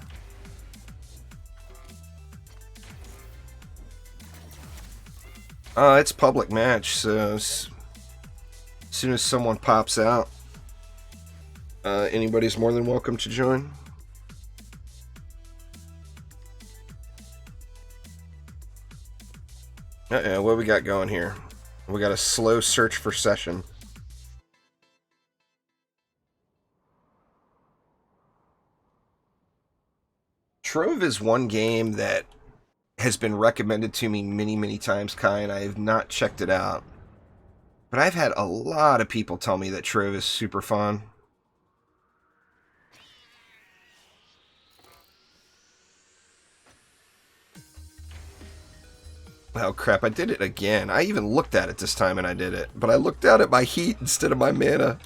It's public match, so as soon as someone pops out, anybody's more than welcome to join. What we got going here? We got a slow search for session. Trove is one game that has been recommended to me many, many times, Kai, and I have not checked it out. But I've had a lot of people tell me that Trove is super fun. Oh crap, I did it again. I even looked at it this time and I did it. But I looked out at my heat instead of my mana.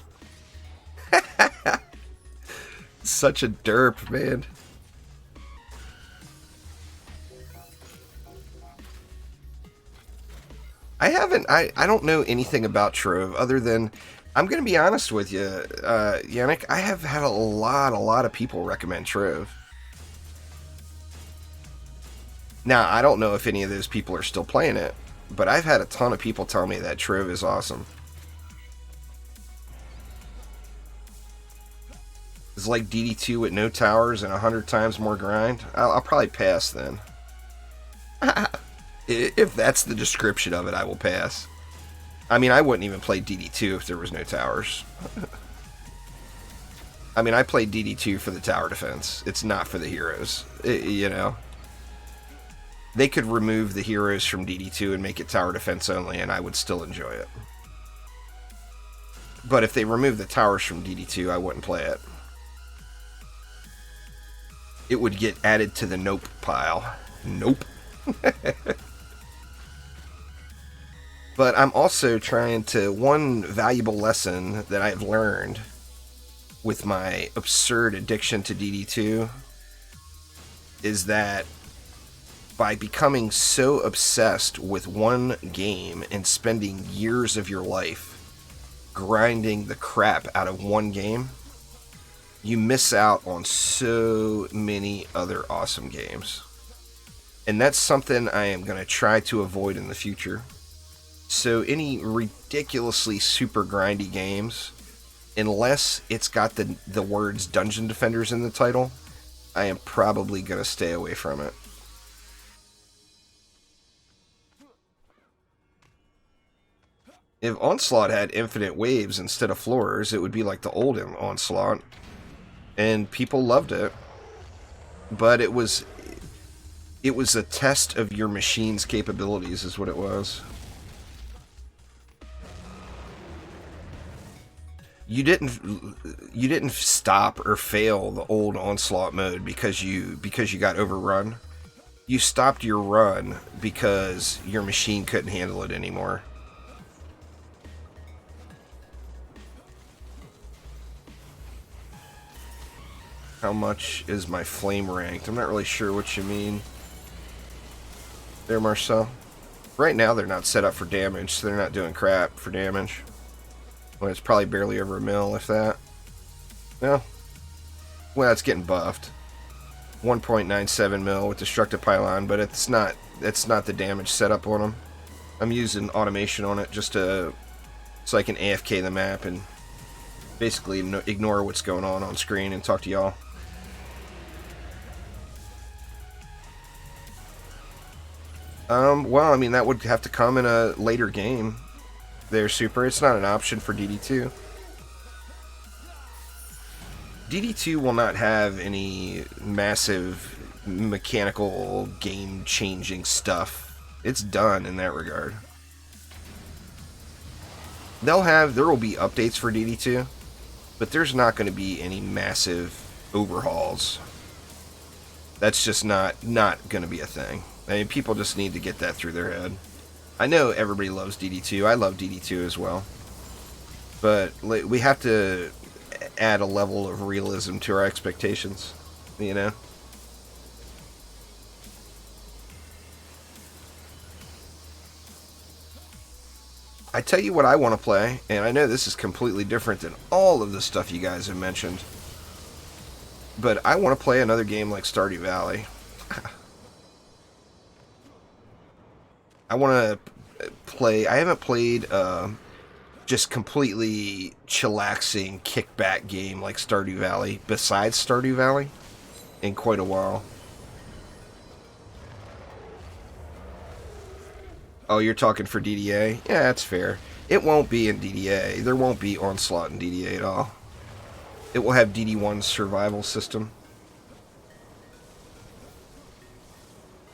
Such a derp, man. I don't know anything about Trove other than, I'm going to be honest with you, Yannick, I have had a lot of people recommend Trove. Now, I don't know if any of those people are still playing it, but I've had a ton of people tell me that Trove is awesome. It's like DD2 with no towers and 100 times more grind. I'll probably pass then. If that's the description of it, I will pass. I mean, I wouldn't even play DD2 if there was no towers. I mean, I played DD2 for the tower defense. It's not for the heroes. You know? They could remove the heroes from DD2 and make it tower defense only, and I would still enjoy it. But if they remove the towers from DD2, I wouldn't play it. It would get added to the nope pile. Nope. But I'm also trying to, one valuable lesson that I've learned with my absurd addiction to DD2 is that by becoming so obsessed with one game and spending years of your life grinding the crap out of one game, you miss out on so many other awesome games. And that's something I am going to try to avoid in the future. So any ridiculously super grindy games, unless it's got the words Dungeon Defenders in the title, I am probably going to stay away from it. If Onslaught had infinite waves instead of floors, it would be like the old Onslaught. And people loved it. But it was a test of your machine's capabilities is what it was. You didn't stop or fail the old Onslaught mode because you got overrun. You stopped your run because your machine couldn't handle it anymore. How much is my flame ranked? I'm not really sure what you mean there, Marcel. Right now they're not set up for damage, so they're not doing crap for damage. Well, it's probably barely over a mil, if that. No. Well, it's getting buffed. 1.97 mil with Destructive Pylon, but it's not the damage setup on them. I'm using automation on it just so I can AFK the map and basically ignore what's going on screen and talk to y'all. Well, I mean, that would have to come in a later game there, Super. It's not an option for DD2. DD2 will not have any massive mechanical game-changing stuff. It's done in that regard. There will be updates for DD2, but there's not going to be any massive overhauls. That's just not going to be a thing. I mean, people just need to get that through their head. I know everybody loves DD2. I love DD2 as well. But we have to add a level of realism to our expectations, you know? I tell you what I want to play, and I know this is completely different than all of the stuff you guys have mentioned, but I want to play another game like Stardew Valley. I want to play... I haven't played just completely chillaxing kickback game like Stardew Valley, besides Stardew Valley, in quite a while. Oh, you're talking for DDA? Yeah, that's fair. It won't be in DDA. There won't be Onslaught in DDA at all. It will have DD1's survival system.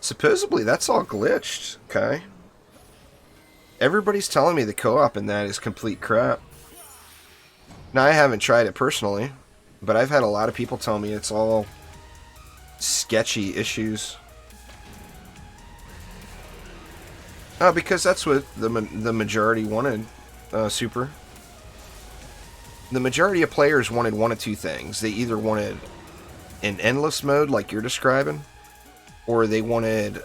Supposedly, that's all glitched, okay? Everybody's telling me the co-op in that is complete crap. Now, I haven't tried it personally, but I've had a lot of people tell me it's all sketchy issues. Because that's what the majority wanted, Super. The majority of players wanted one of two things. They either wanted an endless mode like you're describing, or they wanted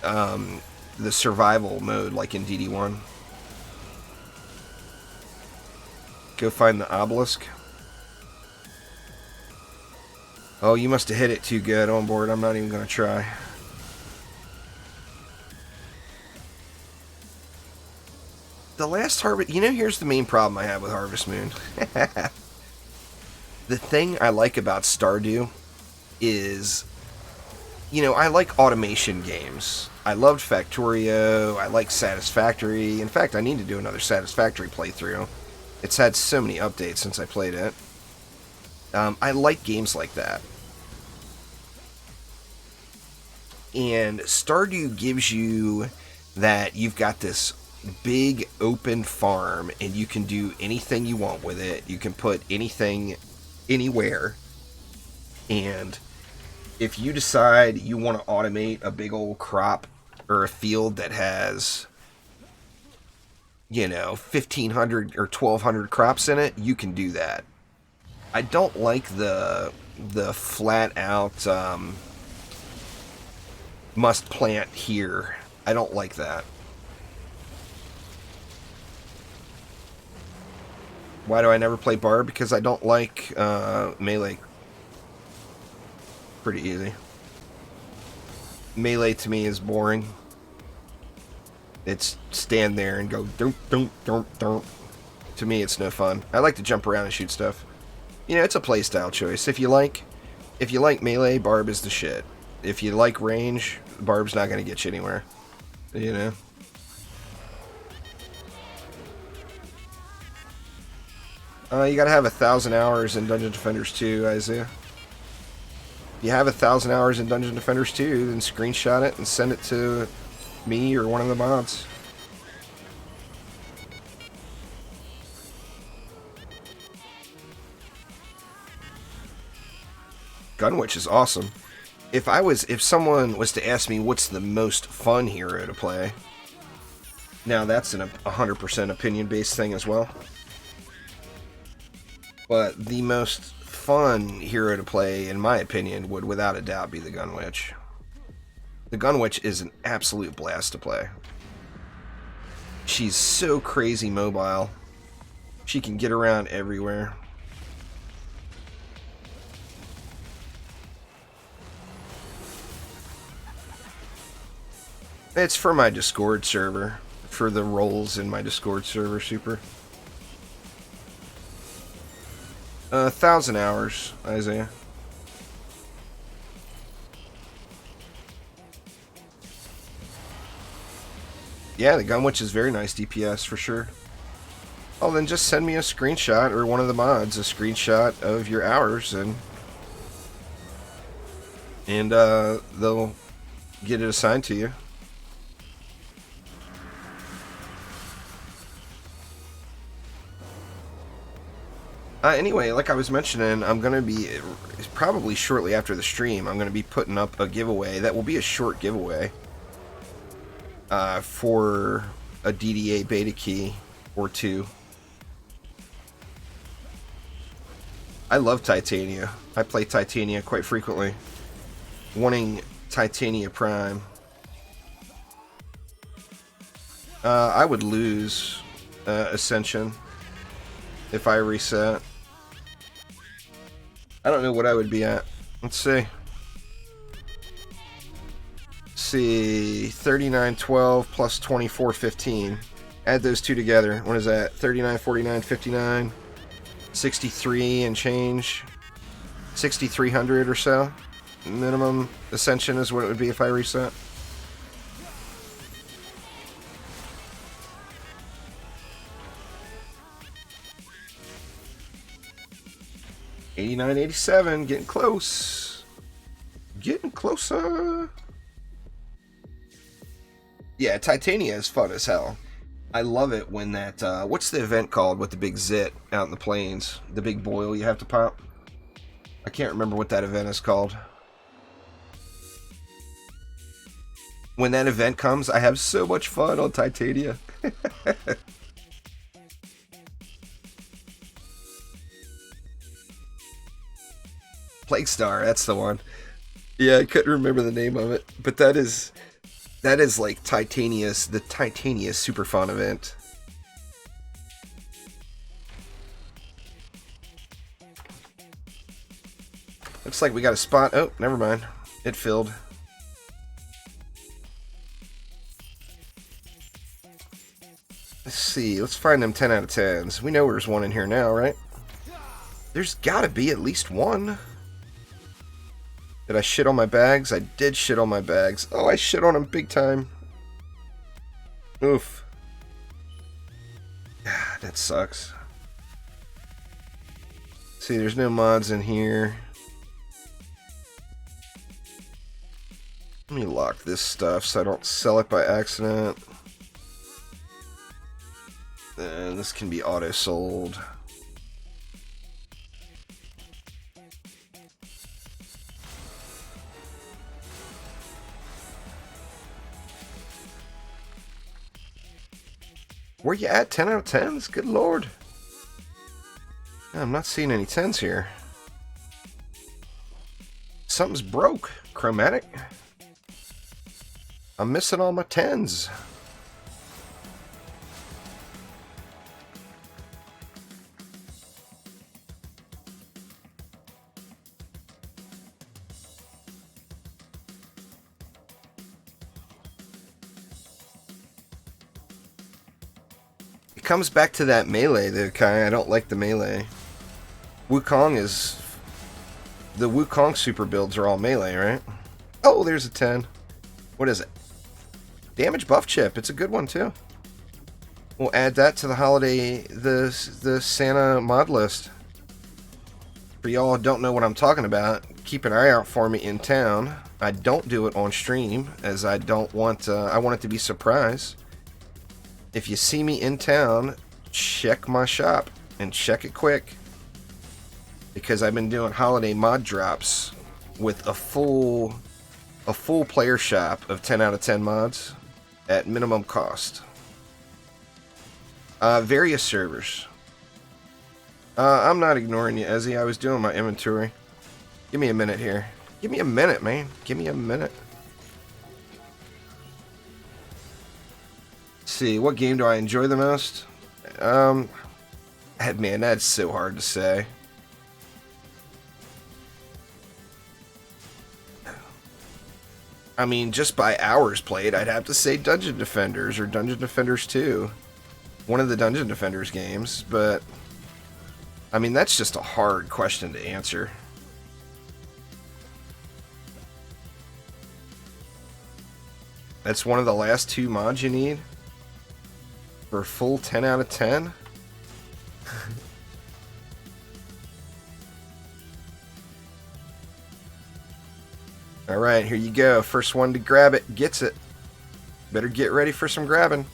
the survival mode like in DD1. Go find the obelisk. Oh, you must have hit it too good on board. I'm not even going to try. The last Harvest... You know, here's the main problem I have with Harvest Moon. The thing I like about Stardew is... You know, I like automation games. I loved Factorio. I like Satisfactory. In fact, I need to do another Satisfactory playthrough. It's had so many updates since I played it. I like games like that. And Stardew gives you that you've got this big open farm and you can do anything you want with it. You can put anything anywhere. And if you decide you want to automate a big old crop or a field that has you know, 1,500 or 1,200 crops in it, you can do that. I don't like the flat out must plant here. I don't like that. Why do I never play Barb? Because I don't like melee. Pretty easy. Melee to me is boring. It's stand there and go don't don't don't. To me, it's no fun. I like to jump around and shoot stuff. You know, it's a playstyle choice. If you like melee, Barb is the shit. If you like range, Barb's not gonna get you anywhere. You know. You gotta have 1,000 hours in Dungeon Defenders 2, Isaiah. If you have 1,000 hours in Dungeon Defenders 2, then screenshot it and send it to me or one of the mods. Gunwitch is awesome. If someone was to ask me what's the most fun hero to play, now that's a 100% opinion-based thing as well. But the most fun hero to play, in my opinion, would without a doubt be the Gunwitch. The Gunwitch is an absolute blast to play. She's so crazy mobile. She can get around everywhere. It's for my Discord server. For the roles in my Discord server, super. 1,000 hours, Isaiah. Yeah, the Gunwitch is very nice DPS for sure. Oh, then just send me a screenshot, or one of the mods, a screenshot of your hours, and they'll get it assigned to you. Anyway, like I was mentioning, I'm going to be, probably shortly after the stream, I'm going to be putting up a giveaway. That will be a short giveaway for a DD8 beta key or two. I love Titania. I play Titania quite frequently. Wanting Titania Prime. I would lose Ascension if I reset. I don't know what I would be at. Let's see. See, 39.12 plus 24.15. Add those two together. What is that? 39.49.59. 63 and change. 6,300 or so. Minimum Ascension is what it would be if I reset. $89.87, getting close. Getting closer. Yeah, Titania is fun as hell. I love it when that, what's the event called with the big zit out in the plains? The big boil you have to pop? I can't remember what that event is called. When that event comes, I have so much fun on Titania. Plague Star, that's the one. Yeah, I couldn't remember the name of it, but that is like the Titania super fun event. Looks like we got a spot. Oh, never mind. It filled. Let's see. Let's find them 10 out of 10s. We know there's one in here now, right? There's gotta be at least one. Did I shit on my bags? I did shit on my bags. Oh, I shit on them big time. Oof. That sucks. See, there's no mods in here. Let me lock this stuff so I don't sell it by accident. And this can be auto-sold. Where you at? 10 out of 10s? Good lord. I'm not seeing any 10s here. Something's broke. Chromatic. I'm missing all my 10s. It comes back to that melee though, Kai. I don't like the melee. Wukong is... The Wukong super builds are all melee, right? Oh, there's a 10. What is it? Damage buff chip. It's a good one too. We'll add that to the holiday, the Santa mod list. For y'all who don't know what I'm talking about, keep an eye out for me in town. I don't do it on stream, as I don't want, I want it to be a surprise. If you see me in town, check my shop, and check it quick. Because I've been doing holiday mod drops with a full player shop of 10 out of 10 mods at minimum cost. Various servers. I'm not ignoring you, Ezzy. I was doing my inventory. Give me a minute here. Give me a minute, man. Give me a minute. Let's see, what game do I enjoy the most? Man, that's so hard to say. I mean, just by hours played, I'd have to say Dungeon Defenders or Dungeon Defenders 2. One of the Dungeon Defenders games, but... I mean, that's just a hard question to answer. That's one of the last 2 mods you need? For a full 10 out of 10? Alright, here you go. First one to grab it gets it. Better get ready for some grabbing.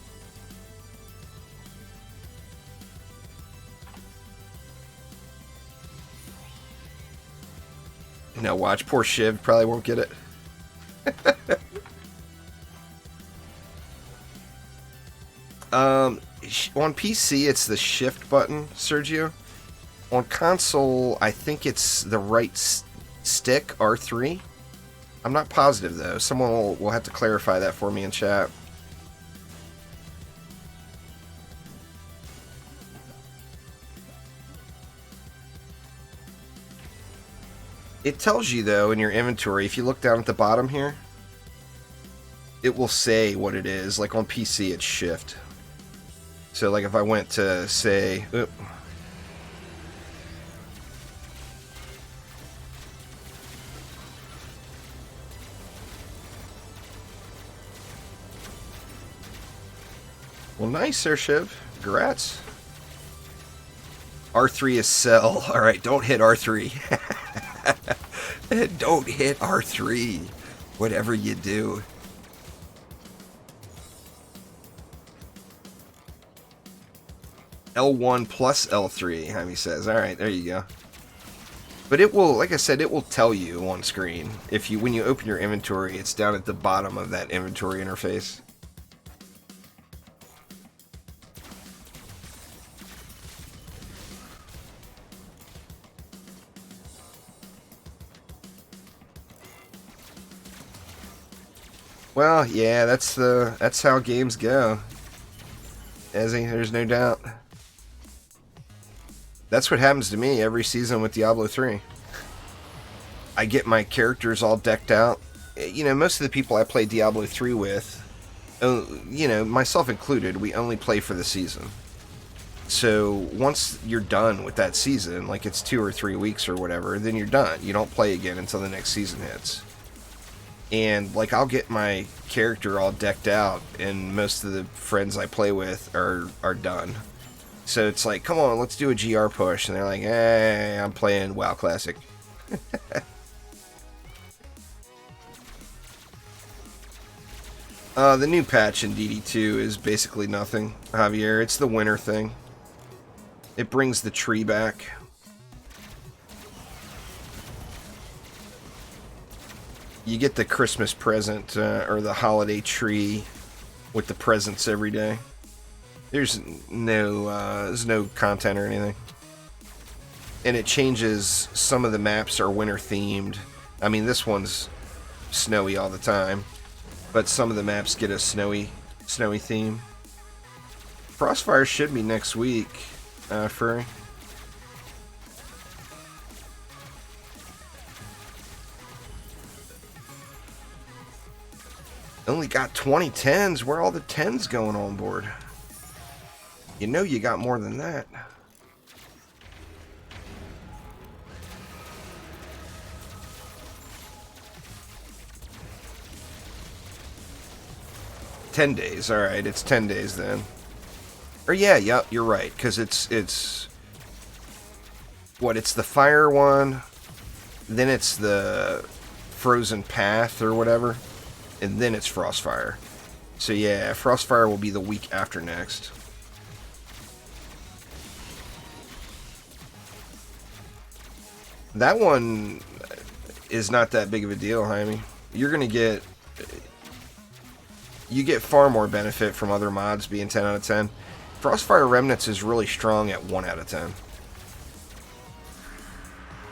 Now watch, poor Shiv probably won't get it. On PC it's the shift button, Sergio. On console, I think it's the right stick, R3. I'm not positive though. Someone will have to clarify that for me in chat. It tells you though in your inventory, if you look down at the bottom here, it will say what it is. Like on PC it's shift. So like if I went to say, oops. Well, nice, Sir Shiv. Congrats. R3 is sell. Alright, don't hit R3. Don't hit R3. Whatever you do. L1 plus L3, Jaime says. Alright, there you go. But it will, like I said, it will tell you on screen. When you open your inventory, it's down at the bottom of that inventory interface. Well, yeah, that's how games go. Ezzy, there's no doubt. That's what happens to me every season with Diablo 3. I get my characters all decked out. You know, most of the people I play Diablo 3 with, you know, myself included, we only play for the season. So once you're done with that season, like it's 2 or 3 weeks or whatever, then you're done. You don't play again until the next season hits. And like I'll get my character all decked out, and most of the friends I play with are done. So it's like, come on, let's do a GR push, and they're like, hey, I'm playing WoW Classic. The new patch in DD2 is basically nothing, Javier. It's the winter thing. It brings the tree back. You get the Christmas present, or the holiday tree with the presents every day. There's no content or anything. And it changes. Some of the maps are winter themed. I mean, this one's snowy all the time, but some of the maps get a snowy theme. Frostfire should be next week, Furry. Only got 20 10s. Where are all the 10s going on board? You know you got more than that. $10. All right, it's 10 days then. Or yeah, yep, you're right, because it's what? It's the fire one, then it's the frozen path or whatever, and then it's Frostfire. So yeah, Frostfire will be the week after next. That one is not that big of a deal, Jaime. You're gonna get far more benefit from other mods being 10 out of 10. Frostfire Remnants is really strong at 1 out of 10.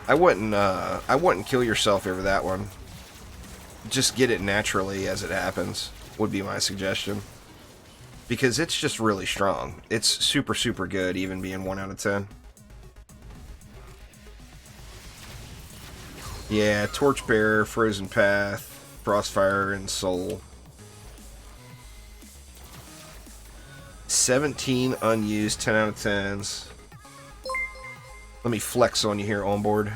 I wouldn't kill yourself over that one. Just get it naturally as it happens, would be my suggestion. Because it's just really strong. It's super, super good, even being 1 out of 10. Yeah, Torchbearer, Frozen Path, Frostfire, and Soul. 17 unused 10 out of 10s. Let me flex on you here, onboard.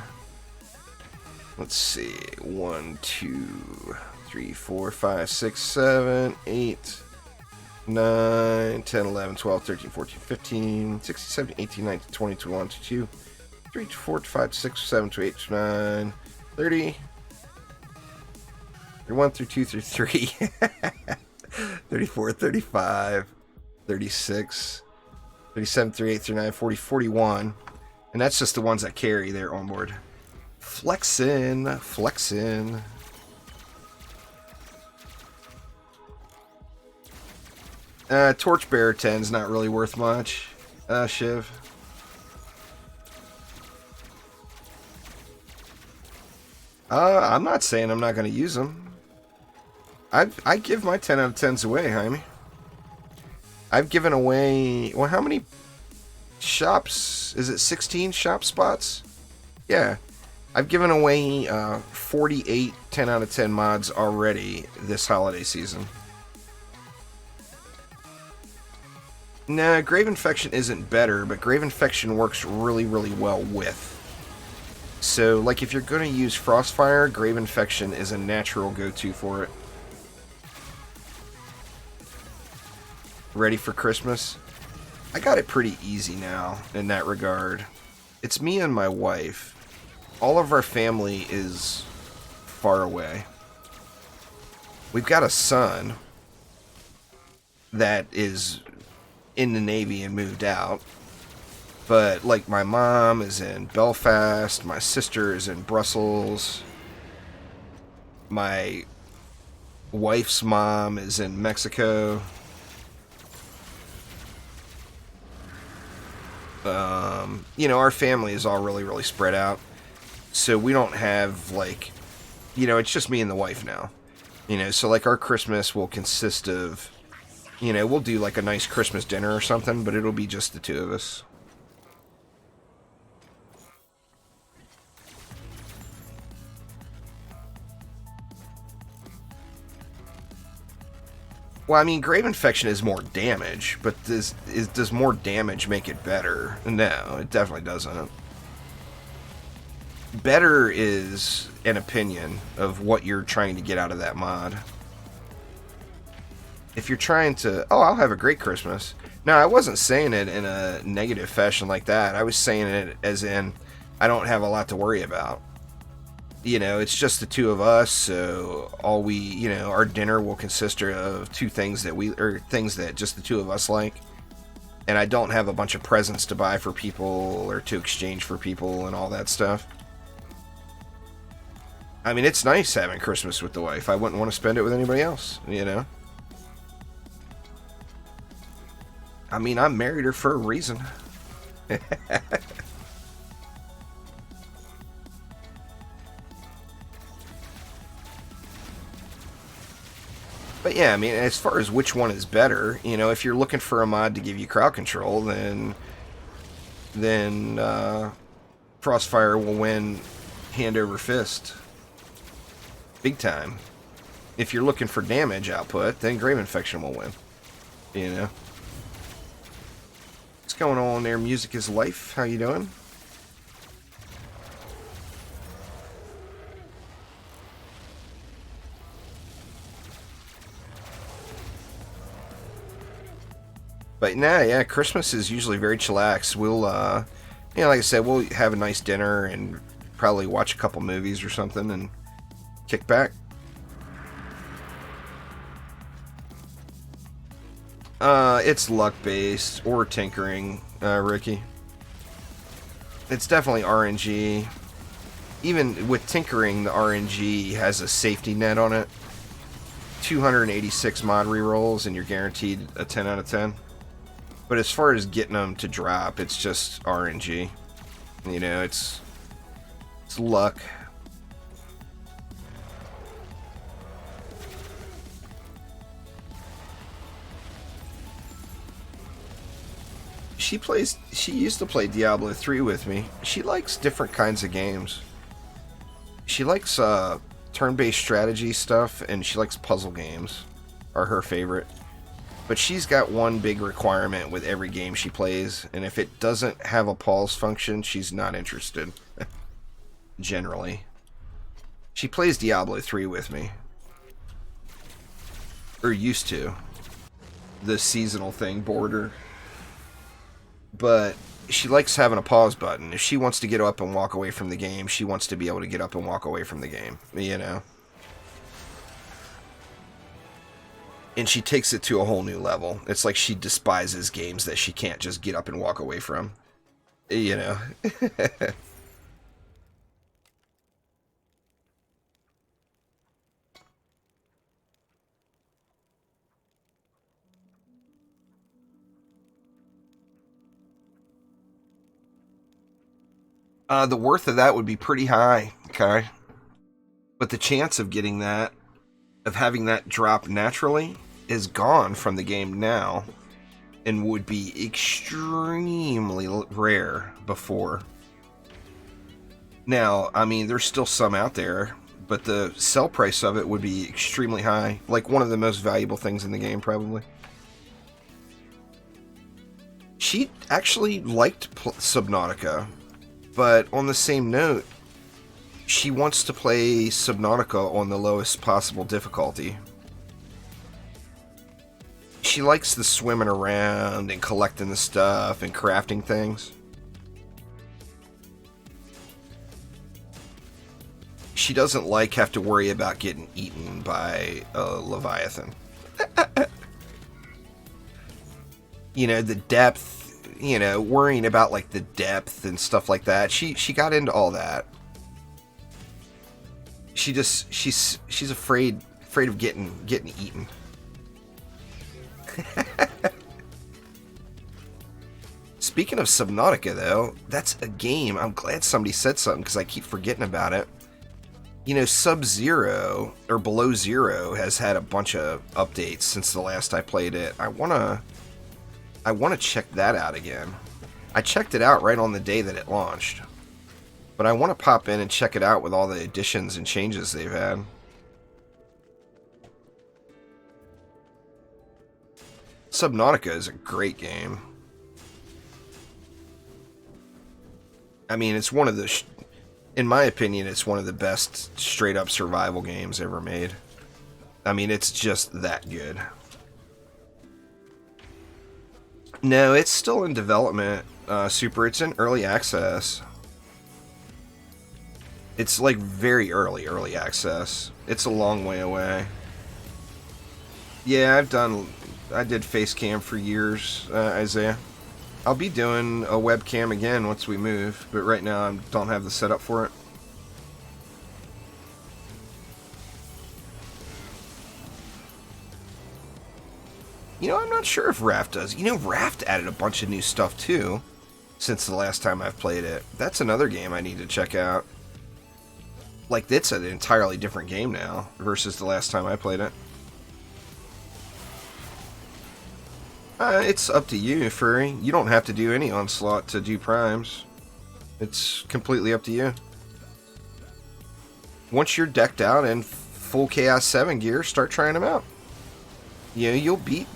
Let's see. 1, 2, 3, 4, 5, 6, 7, 8, 9, 10, 11, 12, 13, 14, 15, 16, 17, 18, 19, 20, 21, 22, 3, 4, 5, 6, 7, 8, 9, 30. 31, 32, 33. 34, 35. 36, 37, 38, 39, 40, 41. And that's just the ones that carry there on board. Flexin'. Torchbearer 10's not really worth much. Shiv. I'm not saying I'm not going to use them. I give my 10 out of 10s away, Jaime. I've given away, well, how many shops? Is it 16 shop spots? Yeah. I've given away 48 10 out of 10 mods already this holiday season. Nah, Grave Infection isn't better, but Grave Infection works really, really well with. So, like, if you're going to use Frostfire, Grave Infection is a natural go-to for it. Ready for Christmas? I got it pretty easy now in that regard. It's me and my wife. All of our family is far away. We've got a son that is in the Navy and moved out. But, like, my mom is in Belfast, my sister is in Brussels, my wife's mom is in Mexico. You know, our family is all really, really spread out. So we don't have, like, you know, it's just me and the wife now. You know, so, like, our Christmas will consist of, you know, we'll do, like, a nice Christmas dinner or something, but it'll be just the two of us. Well, I mean, Grave Infection is more damage, but does more damage make it better? No, it definitely doesn't. Better is an opinion of what you're trying to get out of that mod. If you're trying to, oh, I'll have a great Christmas. No, I wasn't saying it in a negative fashion like that. I was saying it as in, I don't have a lot to worry about. You know, it's just the two of us, so all we, you know, our dinner will consist of two things things that just the two of us like. And I don't have a bunch of presents to buy for people or to exchange for people and all that stuff. I mean, it's nice having Christmas with the wife. I wouldn't want to spend it with anybody else, you know? I mean, I married her for a reason. But yeah, I mean, as far as which one is better, you know, if you're looking for a mod to give you crowd control, then Crossfire will win hand over fist. Big time. If you're looking for damage output, then Grave Infection will win. You know? What's going on there? Music is life. How you doing? But nah, yeah, Christmas is usually very chillax. We'll, you know, like I said, we'll have a nice dinner and probably watch a couple movies or something and kick back. It's luck-based or tinkering, Ricky. It's definitely RNG. Even with tinkering, the RNG has a safety net on it. 286 mod rerolls and you're guaranteed a 10 out of 10. But as far as getting them to drop, it's just RNG. You know, it's luck. She used to play Diablo 3 with me. She likes different kinds of games. She likes turn-based strategy stuff, and she likes puzzle games, are her favorite. But she's got one big requirement with every game she plays, and if it doesn't have a pause function, she's not interested. Generally. She plays Diablo 3 with me. Or used to. The seasonal thing, Border. But she likes having a pause button. If she wants to get up and walk away from the game, she wants to be able to get up and walk away from the game. You know? And she takes it to a whole new level. It's like she despises games that she can't just get up and walk away from. You know? The worth of that would be pretty high, okay? But the chance of getting that, of having that drop naturally, is gone from the game now, and would be extremely rare before. Now, I mean, there's still some out there, but the sell price of it would be extremely high. Like one of the most valuable things in the game, probably. She actually liked Subnautica. But on the same note, she wants to play Subnautica on the lowest possible difficulty. She likes the swimming around and collecting the stuff and crafting things. She doesn't like have to worry about getting eaten by a Leviathan. You know, the depth. You know, worrying about like the depth and stuff like that. She got into all that. She's afraid of getting eaten. Speaking of Subnautica though, that's a game. I'm glad somebody said something because I keep forgetting about it. You know, Sub-Zero or Below Zero has had a bunch of updates since the last I played it. I want to check that out again. I checked it out right on the day that it launched. But I want to pop in and check it out with all the additions and changes they've had. Subnautica is a great game. I mean, it's one of the... in my opinion, it's one of the best straight-up survival games ever made. I mean, it's just that good. No, it's still in development, Super. It's in early access. It's like very early access. It's a long way away. Yeah, I did face cam for years, Isaiah. I'll be doing a webcam again once we move, but right now I don't have the setup for it. You know, I'm not sure if Raft does. You know, Raft added a bunch of new stuff too since the last time I've played it. That's another game I need to check out. Like, it's an entirely different game now versus the last time I played it. It's up to you, Furry. You don't have to do any Onslaught to do Primes. It's completely up to you. Once you're decked out in full Chaos 7 gear, start trying them out. You know, you'll beat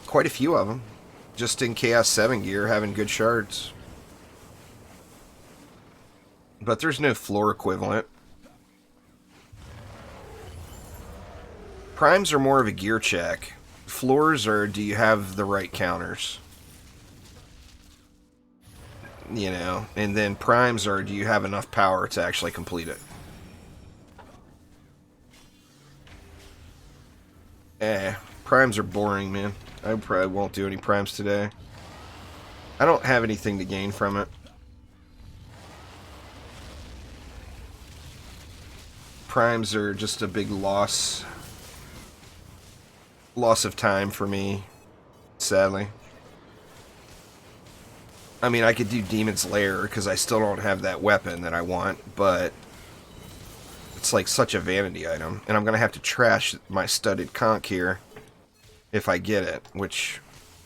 quite a few of them just in Chaos 7 gear having good shards. But there's no floor equivalent. Primes are more of a gear check. Floors are, do you have the right counters? You know, and then primes are, do you have enough power to actually complete it? Primes are boring, man. I probably won't do any primes today. I don't have anything to gain from it. Primes are just a big loss of time for me, sadly. I mean, I could do Demon's Lair because I still don't have that weapon that I want, but it's like such a vanity item, and I'm gonna have to trash my studded conch here if I get it, which,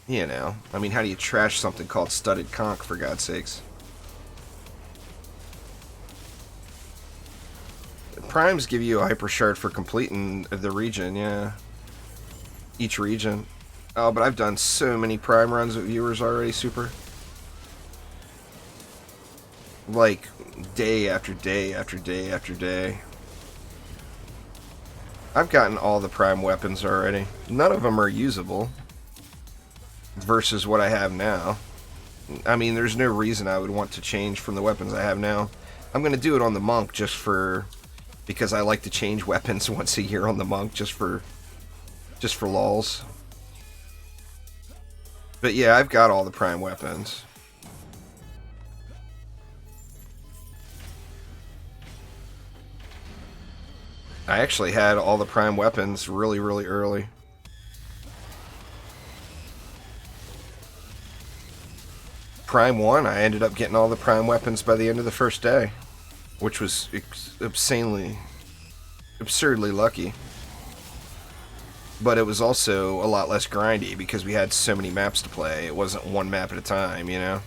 you know, I mean, how do you trash something called studded conch, for God's sakes? Primes give you a hyper shard for completing the region, yeah. Each region. Oh, but I've done so many prime runs with viewers already, Super. Like, day after day after day after day. I've gotten all the prime weapons already. None of them are usable versus what I have now. I mean, there's no reason I would want to change from the weapons I have now. I'm going to do it on the monk because I like to change weapons once a year on the monk just for lols. But yeah, I've got all the prime weapons. I actually had all the prime weapons really, really early. Prime 1, I ended up getting all the prime weapons by the end of the first day, which was absurdly lucky. But it was also a lot less grindy because we had so many maps to play. It wasn't one map at a time, you know?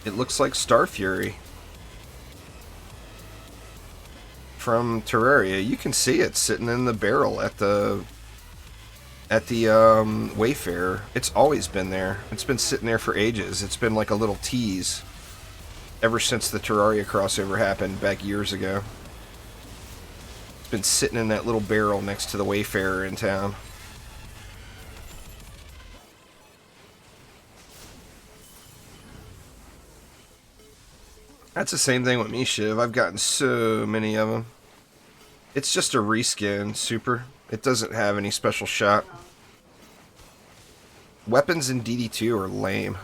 It looks like Star Fury from Terraria. You can see it sitting in the barrel at the Wayfarer. It's always been there. It's been sitting there for ages. It's been like a little tease ever since the Terraria crossover happened back years ago. It's been sitting in that little barrel next to the Wayfarer in town. That's the same thing with me, Shiv. I've gotten so many of them. It's just a reskin, Super. It doesn't have any special shot. Weapons in DD2 are lame.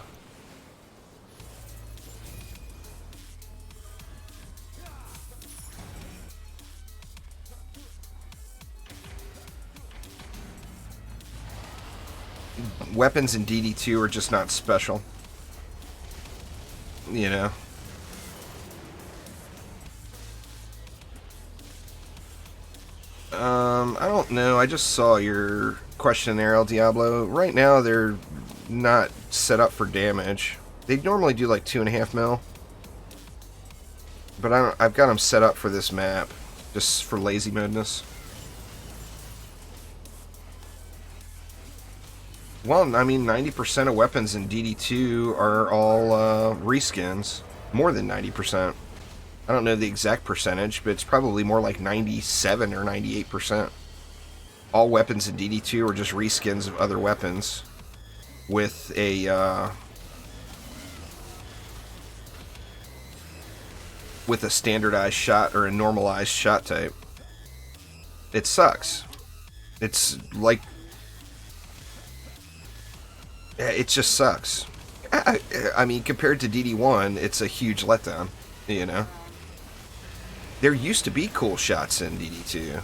Weapons in DD2 are just not special. You know? I don't know. I just saw your question there, El Diablo. Right now, they're not set up for damage. They normally do like 2.5 mil. But I've got them set up for this map, just for lazy modeness. Well, I mean, 90% of weapons in DD2 are all reskins. More than 90%. I don't know the exact percentage, but it's probably more like 97 or 98%. All weapons in DD2 are just reskins of other weapons with a standardized shot or a normalized shot type. It sucks. It's like, it just sucks. I mean, compared to DD1, it's a huge letdown, you know? There used to be cool shots in DD2,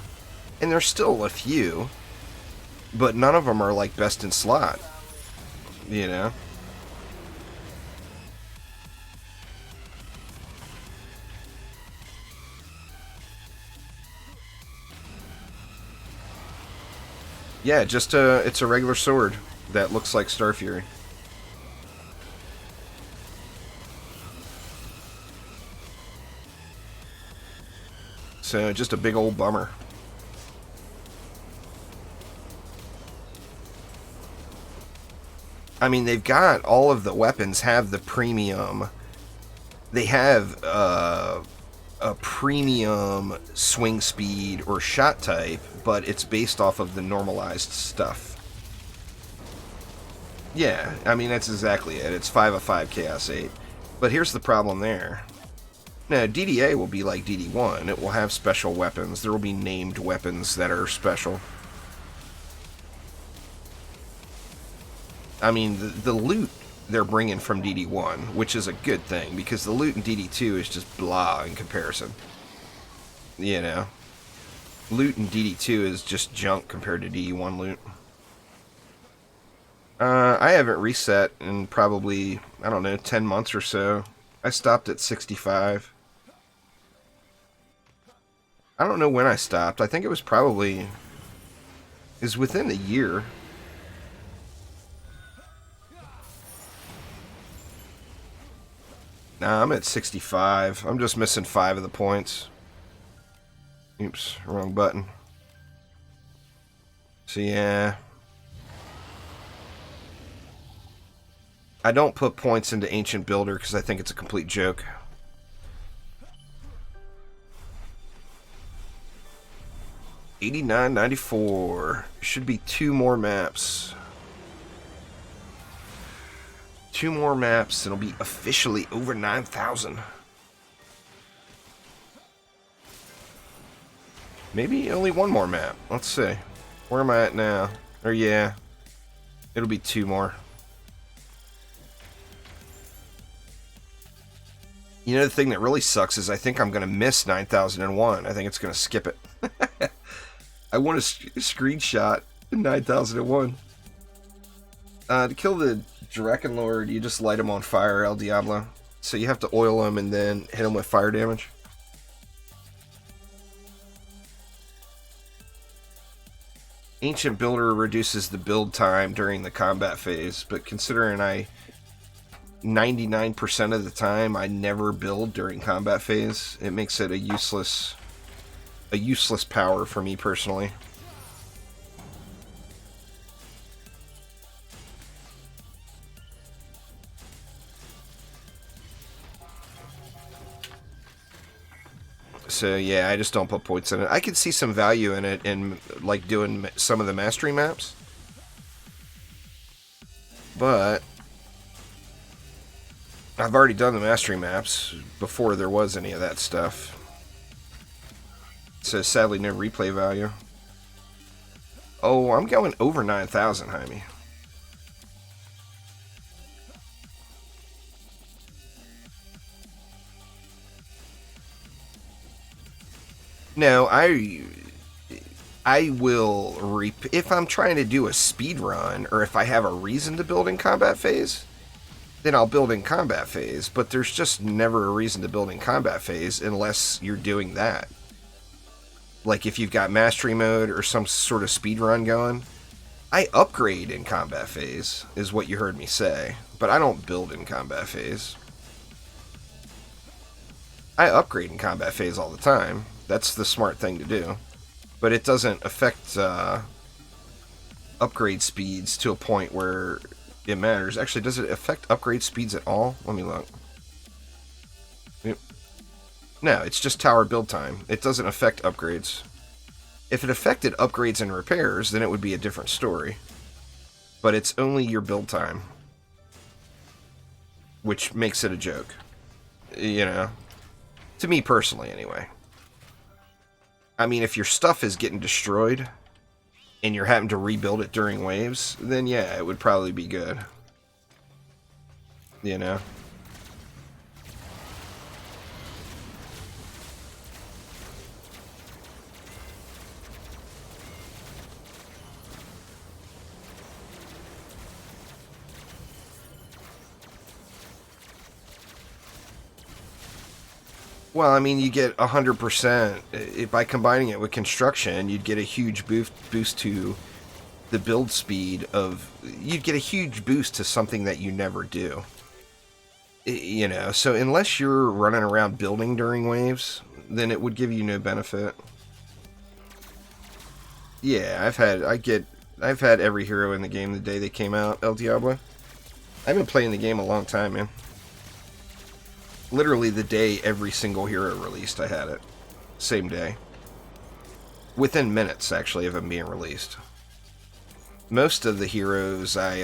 and there's still a few, but none of them are like best in slot, you know? Yeah, just it's a regular sword that looks like Star Fury. So just a big old bummer. I mean, they've got all of the weapons have the premium. They have a premium swing speed or shot type, but it's based off of the normalized stuff. Yeah, I mean, that's exactly it. It's 5 of 5 Chaos 8. But here's the problem there. Now, DDA will be like DD1. It will have special weapons. There will be named weapons that are special. I mean, the loot they're bringing from DD1, which is a good thing, because the loot in DD2 is just blah in comparison. You know? Loot in DD2 is just junk compared to DD1 loot. I haven't reset in probably, I don't know, 10 months or so. I stopped at 65. I don't know when I stopped. I think it was probably... is within a year. Nah, I'm at 65. I'm just missing 5 of the points. Oops, wrong button. So yeah. I don't put points into Ancient Builder because I think it's a complete joke. $89.94. Should be 2 more maps. 2 more maps, and it'll be officially over 9,000. Maybe only 1 more map. Let's see. Where am I at now? Or yeah. It'll be 2 more. You know, the thing that really sucks is I think I'm going to miss 9001. I think it's going to skip it. I want a screenshot 9001. To kill the Draken Lord, you just light him on fire, El Diablo. So you have to oil him and then hit him with fire damage. Ancient Builder reduces the build time during the combat phase, but considering 99% of the time I never build during combat phase, it makes it a useless power for me personally. So yeah, I just don't put points in it. I could see some value in it in like doing some of the mastery maps, but I've already done the mastery maps before there was any of that stuff. So sadly, no replay value. Oh, I'm going over 9,000, Jaime. No, I will if I'm trying to do a speed run, or if I have a reason to build in combat phase, then I'll build in combat phase. But there's just never a reason to build in combat phase unless you're doing that. Like if you've got mastery mode or some sort of speed run going, I upgrade in combat phase, is what you heard me say. But I don't build in combat phase. I upgrade in combat phase all the time. That's the smart thing to do. But it doesn't affect upgrade speeds to a point where it matters. Actually, does it affect upgrade speeds at all? Let me look. No, it's just tower build time. It doesn't affect upgrades. If it affected upgrades and repairs, then it would be a different story. But it's only your build time, which makes it a joke. You know? To me personally, anyway. I mean, if your stuff is getting destroyed and you're having to rebuild it during waves, then yeah, it would probably be good. You know? Well, I mean, you get 100%. By combining it with construction, you'd get a huge boost to the build speed of... You'd get a huge boost to something that you never do. You know, so unless you're running around building during waves, then it would give you no benefit. Yeah, I've had every hero in the game the day they came out, El Diablo. I've been playing the game a long time, man. Literally the day every single hero released, I had it. Same day. Within minutes, actually, of them being released. Most of the heroes you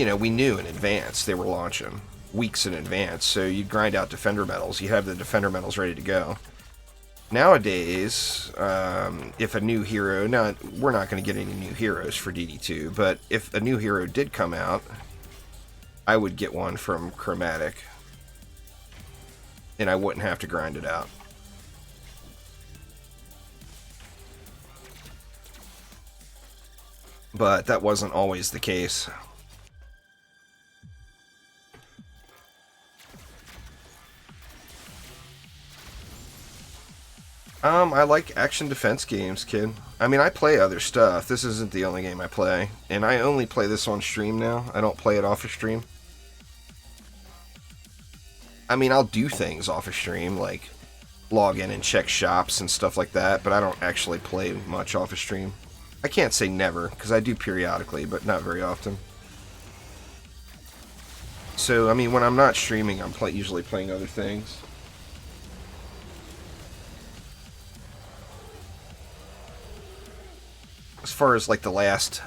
know, we knew in advance they were launching. Weeks in advance, so you'd grind out Defender medals. You'd have the Defender medals ready to go. Nowadays, if a new hero... Now, we're not going to get any new heroes for DD2, but if a new hero did come out, I would get one from Chromatic. And I wouldn't have to grind it out. But that wasn't always the case. I like action defense games, kid. I mean, I play other stuff. This isn't the only game I play. And I only play this on stream now. I don't play it off of stream. I mean, I'll do things off of stream, like log in and check shops and stuff like that, but I don't actually play much off of stream. I can't say never, because I do periodically, but not very often. So, I mean, when I'm not streaming, I'm usually playing other things. As far as like the last,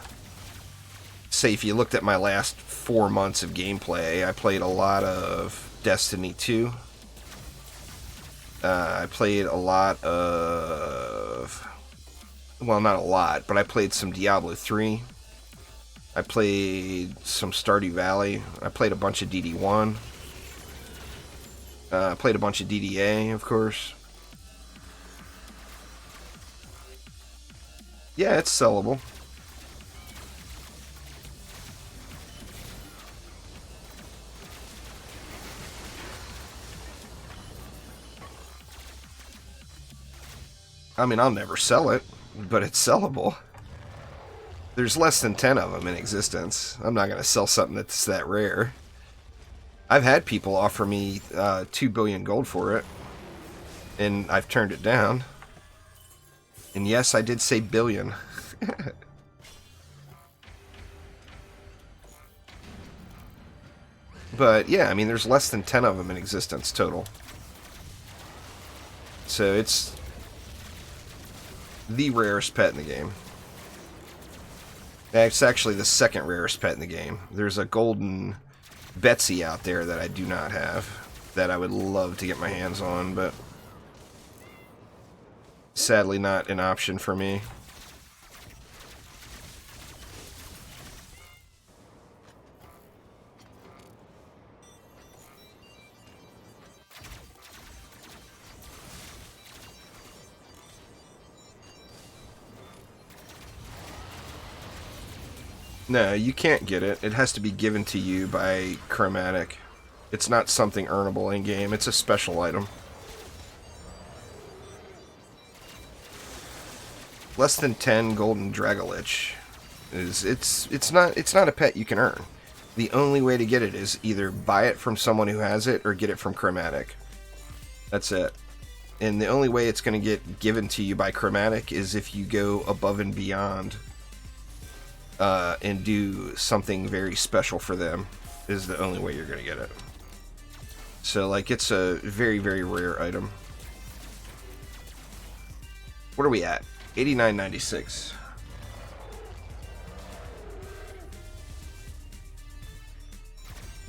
say if you looked at my last 4 months of gameplay, I played a lot of Destiny 2. I played a lot of, well, not a lot, but I played some Diablo 3. I played some Stardew Valley. I played a bunch of DD1. I played a bunch of DDA, of course. Yeah, it's sellable. I mean, I'll never sell it, but it's sellable. There's less than 10 of them in existence. I'm not going to sell something that's that rare. I've had people offer me 2 billion gold for it, and I've turned it down. And yes, I did say billion. But yeah, I mean, there's less than 10 of them in existence total. So it's the rarest pet in the game. It's actually the second rarest pet in the game. There's a golden Betsy out there that I do not have, that I would love to get my hands on, but sadly not an option for me. No, you can't get it. It has to be given to you by Chromatic. It's not something earnable in-game. It's a special item. Less than 10 golden Dragolich it's not a pet you can earn. The only way to get it is either buy it from someone who has it or get it from Chromatic. That's it. And the only way it's going to get given to you by Chromatic is if you go above and beyond and do something very special for them, is the only way you're going to get it. So, like, it's a very, very rare item. What are we at? 89.96.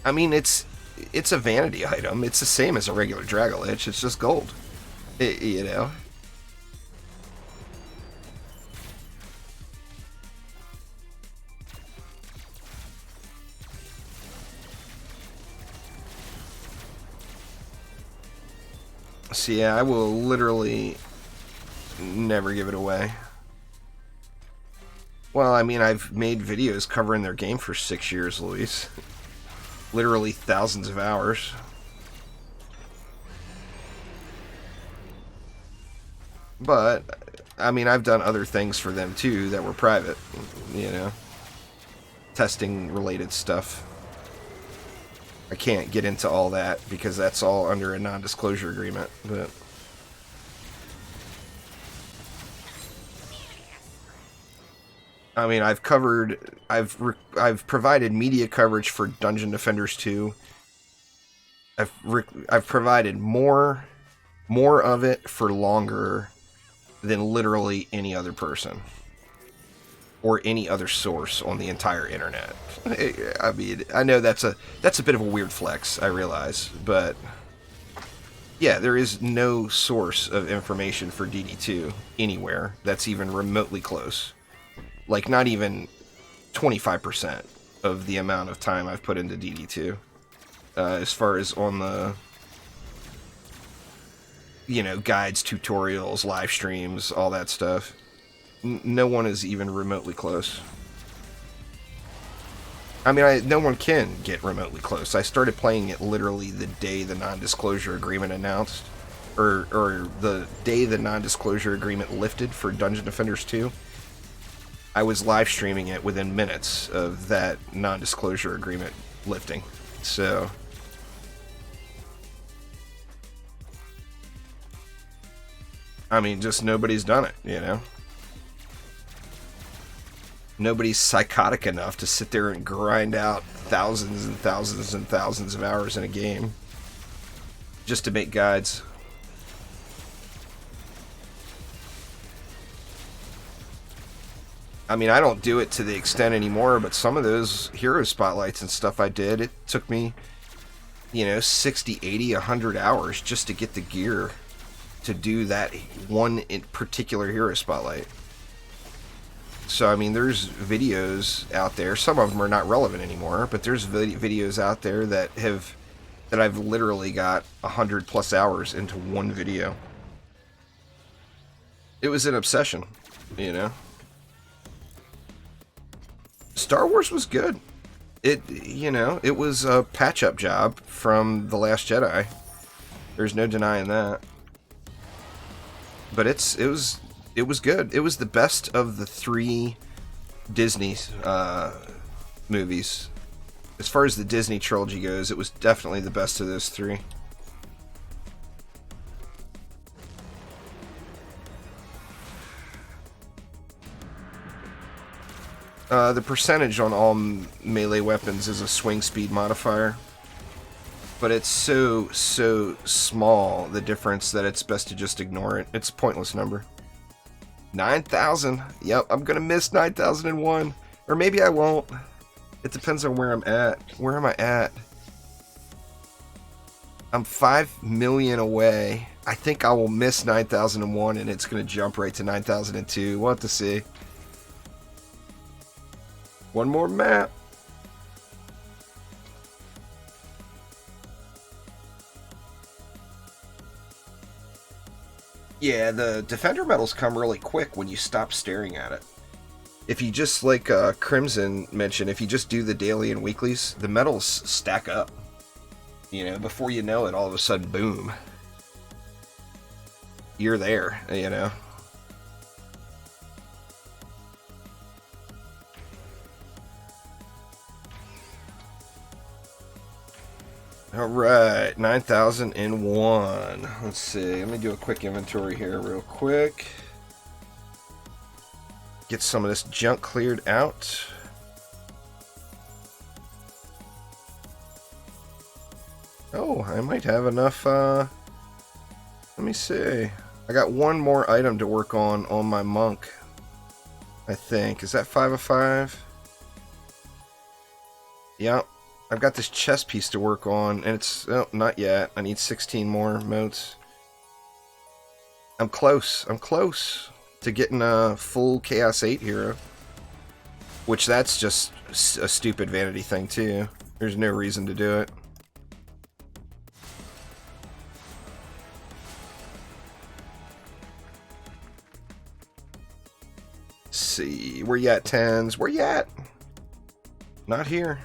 I mean, it's a vanity item. It's the same as a regular Dragolich. It's just gold. You know? So yeah, I will literally never give it away. Well, I mean, I've made videos covering their game for 6 years, Luis. literally thousands of hours. But, I mean, I've done other things for them too that were private, you know, testing related stuff. I can't get into all that because that's all under a non-disclosure agreement, but I mean, I've provided media coverage for Dungeon Defenders 2. I've provided more of it for longer than literally any other person or any other source on the entire internet. I mean, I know that's a bit of a weird flex, I realize, but yeah, there is no source of information for DD2 anywhere that's even remotely close. Like, not even 25% of the amount of time I've put into DD2. As far as on the, you know, guides, tutorials, live streams, all that stuff. No one is even remotely close. I mean, no one can get remotely close. I started playing it literally the day the non-disclosure agreement announced. Or the day the non-disclosure agreement lifted for Dungeon Defenders 2. I was live streaming it within minutes of that non-disclosure agreement lifting. So I mean, just nobody's done it, you know? Nobody's psychotic enough to sit there and grind out thousands and thousands and thousands of hours in a game just to make guides. I mean, I don't do it to the extent anymore, but some of those hero spotlights and stuff I did, it took me, you know, 60, 80, 100 hours just to get the gear to do that one in particular hero spotlight. So, I mean, there's videos out there. Some of them are not relevant anymore, but there's videos out there that I've literally got 100+ hours into one video. It was an obsession, you know? Star Wars was good. You know, it was a patch-up job from The Last Jedi. There's no denying that. But it was good. It was the best of the 3 Disney movies. As far as the Disney trilogy goes, it was definitely the best of those 3. The percentage on all melee weapons is a swing speed modifier. But it's so small, the difference, that it's best to just ignore it. It's a pointless number. 9,000. Yep, I'm gonna miss 9,001. Or maybe I won't. It depends on where I'm at. Where am I at? I'm 5 million away. I think I will miss 9,001 and it's gonna jump right to 9,002. We'll have to see. One more map. Yeah, the Defender medals come really quick when you stop staring at it. If you just, like Crimson mentioned, if you just do the daily and weeklies, the medals stack up. You know, before you know it, all of a sudden, boom. You're there, you know. Alright, 9,001. Let's see, let me do a quick inventory here real quick. Get some of this junk cleared out. Oh, I might have enough, let me see. I got one more item to work on my monk, I think. Is that 5 of 5? Yep. I've got this chest piece to work on, and it's... Oh, not yet. I need 16 more motes. I'm close. I'm close to getting a full Chaos 8 hero. Which, that's just a stupid vanity thing, too. There's no reason to do it. Let's see. Where you at, 10s? Where you at? Not here.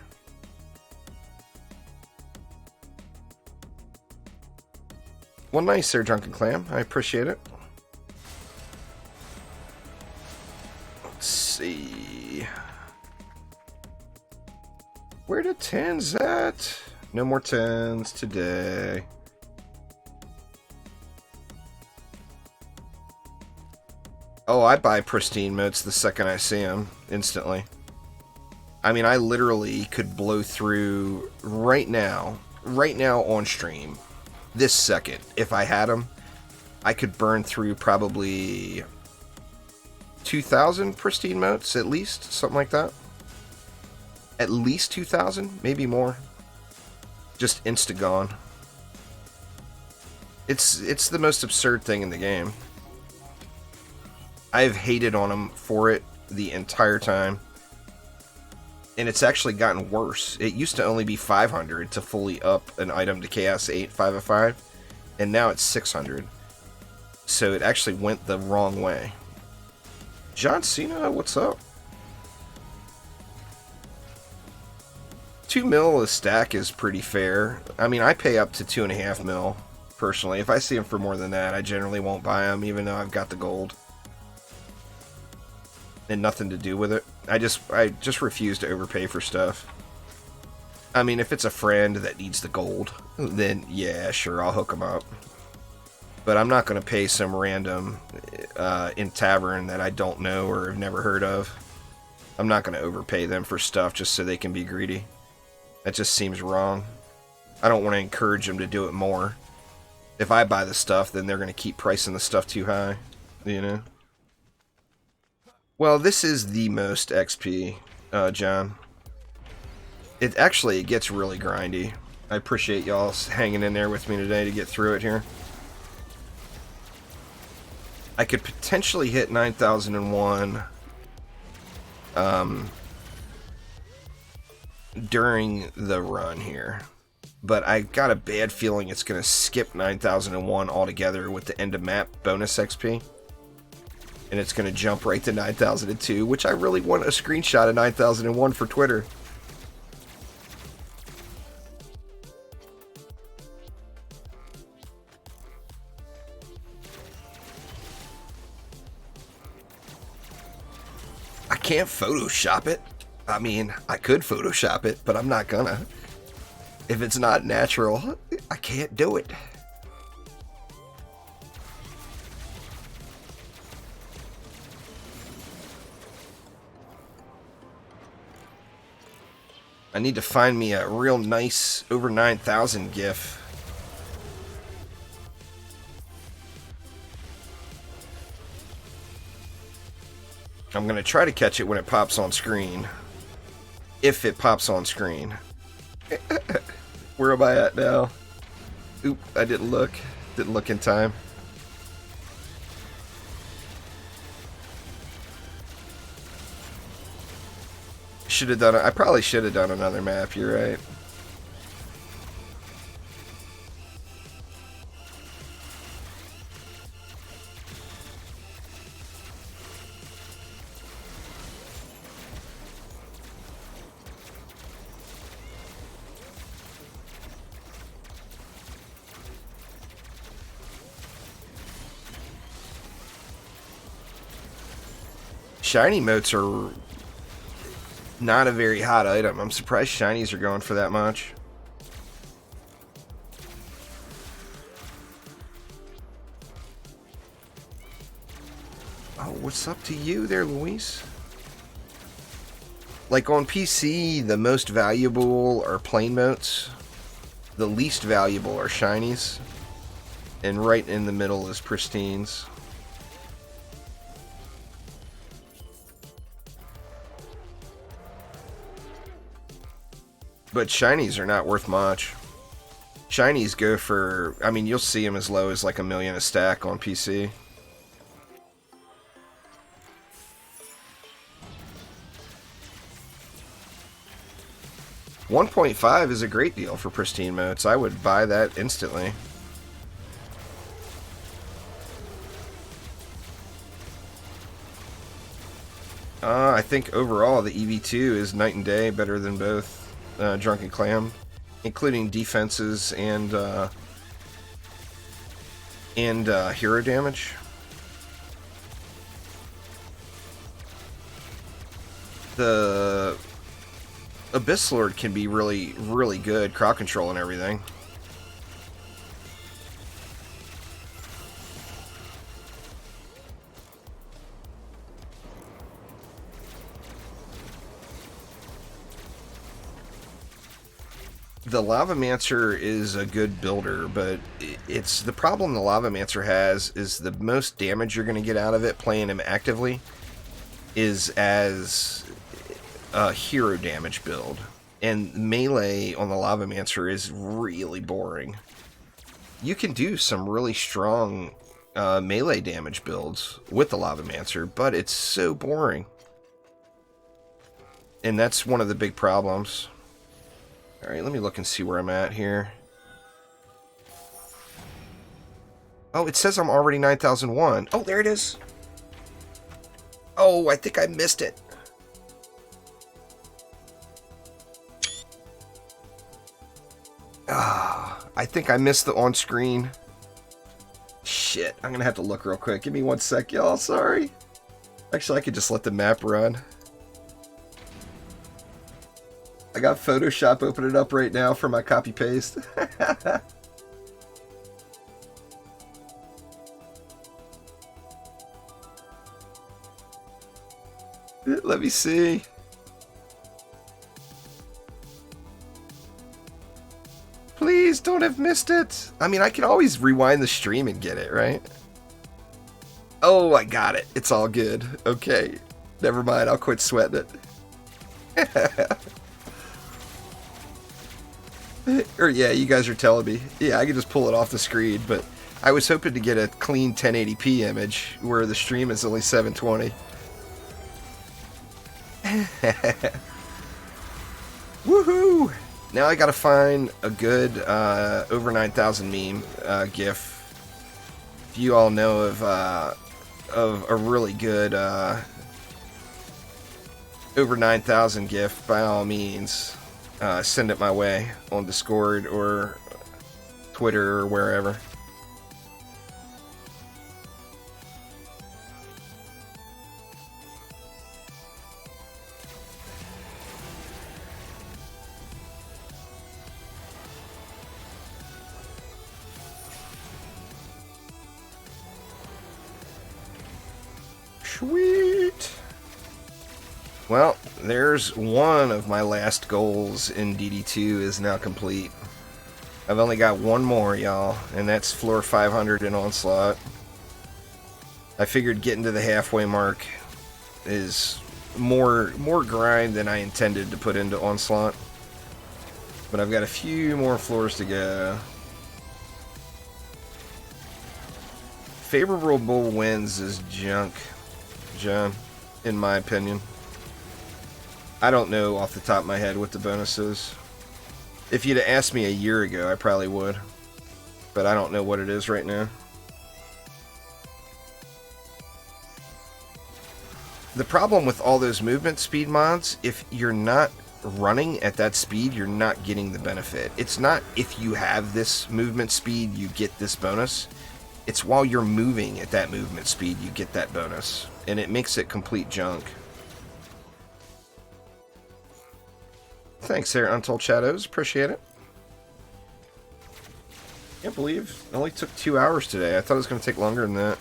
Well, nice there, Drunken Clam. I appreciate it. Let's see. Where the 10s at? No more 10s today. Oh, I buy pristine motes the second I see them, instantly. I mean, I literally could blow through right now on stream, this second, if I had them, I could burn through probably 2,000 pristine motes, at least, something like that. At least 2,000, maybe more. Just insta-gone. It's the most absurd thing in the game. I've hated on them for it the entire time. And it's actually gotten worse. It used to only be 500 to fully up an item to Chaos 8 505. And now it's 600. So it actually went the wrong way. John Cena, what's up? 2 mil a stack is pretty fair. I mean, I pay up to 2.5 mil, personally. If I see them for more than that, I generally won't buy them, even though I've got the gold. And nothing to do with it. I just refuse to overpay for stuff. I mean, if it's a friend that needs the gold, then yeah, sure, I'll hook them up. But I'm not going to pay some random in tavern that I don't know or have never heard of. I'm not going to overpay them for stuff just so they can be greedy. That just seems wrong. I don't want to encourage them to do it more. If I buy the stuff, then they're going to keep pricing the stuff too high, you know? Well, this is the most XP, John. It gets really grindy. I appreciate y'all hanging in there with me today to get through it here. I could potentially hit 9,001 during the run here. But I got a bad feeling it's going to skip 9,001 altogether with the end of map bonus XP. And it's going to jump right to 9,002, which I really want a screenshot of 9,001 for Twitter. I can't Photoshop it. I mean, I could Photoshop it, but I'm not gonna. If it's not natural, I can't do it. I need to find me a real nice over 9,000 GIF. I'm going to try to catch it when it pops on screen. If it pops on screen. Where am I at now? Oop, I didn't look. Didn't look in time. Should have done it. I probably should have done another map, you're right. Shiny motes are not a very hot item. I'm surprised shinies are going for that much. Oh, what's up to you there, Luis? Like on PC, the most valuable are plain motes. The least valuable are shinies. And right in the middle is pristines. But shinies are not worth much. Shinies go for, I mean, you'll see them as low as like $1 million a stack on PC. $1.5 is a great deal for pristine motes. I would buy that instantly. I think overall the EV2 is night and day, better than both. Drunken Clam, including defenses and and hero damage. The Abyss Lord can be really, really good crowd control and everything. The Lavamancer is a good builder, but it's the problem the Lavamancer has is the most damage you're going to get out of it playing him actively is as a hero damage build. And melee on the Lavamancer is really boring. You can do some really strong melee damage builds with the Lavamancer, but it's so boring. And that's one of the big problems. Alright, let me look and see where I'm at here. Oh, it says I'm already 9,001. Oh, there it is. Oh, I think I missed it. Ah, I think I missed the on-screen. Shit, I'm gonna have to look real quick. Give me 1 sec, y'all. Sorry. Actually, I could just let the map run. I got Photoshop opening up right now for my copy-paste. Let me see. Please don't have missed it. I mean, I can always rewind the stream and get it, right? Oh, I got it. It's all good. Okay. Never mind. I'll quit sweating it. Or yeah, you guys are telling me. Yeah, I can just pull it off the screen, but I was hoping to get a clean 1080p image where the stream is only 720. Woohoo! Now I gotta find a good over 9,000 meme GIF. If you all know of a really good over 9,000 GIF, by all means, send it my way on Discord or Twitter or wherever. Sweet! Well, there's one of my last goals in DD2 is now complete. I've only got one more, y'all, and that's floor 500 in Onslaught. I figured getting to the halfway mark is more grind than I intended to put into Onslaught. But I've got a few more floors to go. Favorable wins is junk, John, in my opinion. I don't know off the top of my head what the bonus is. If you'd have asked me a year ago, I probably would. But I don't know what it is right now. The problem with all those movement speed mods, if you're not running at that speed, you're not getting the benefit. It's not if you have this movement speed, you get this bonus. It's while you're moving at that movement speed, you get that bonus. And it makes it complete junk. Thanks there, Untold Shadows. Appreciate it. Can't believe it only took 2 hours today. I thought it was going to take longer than that.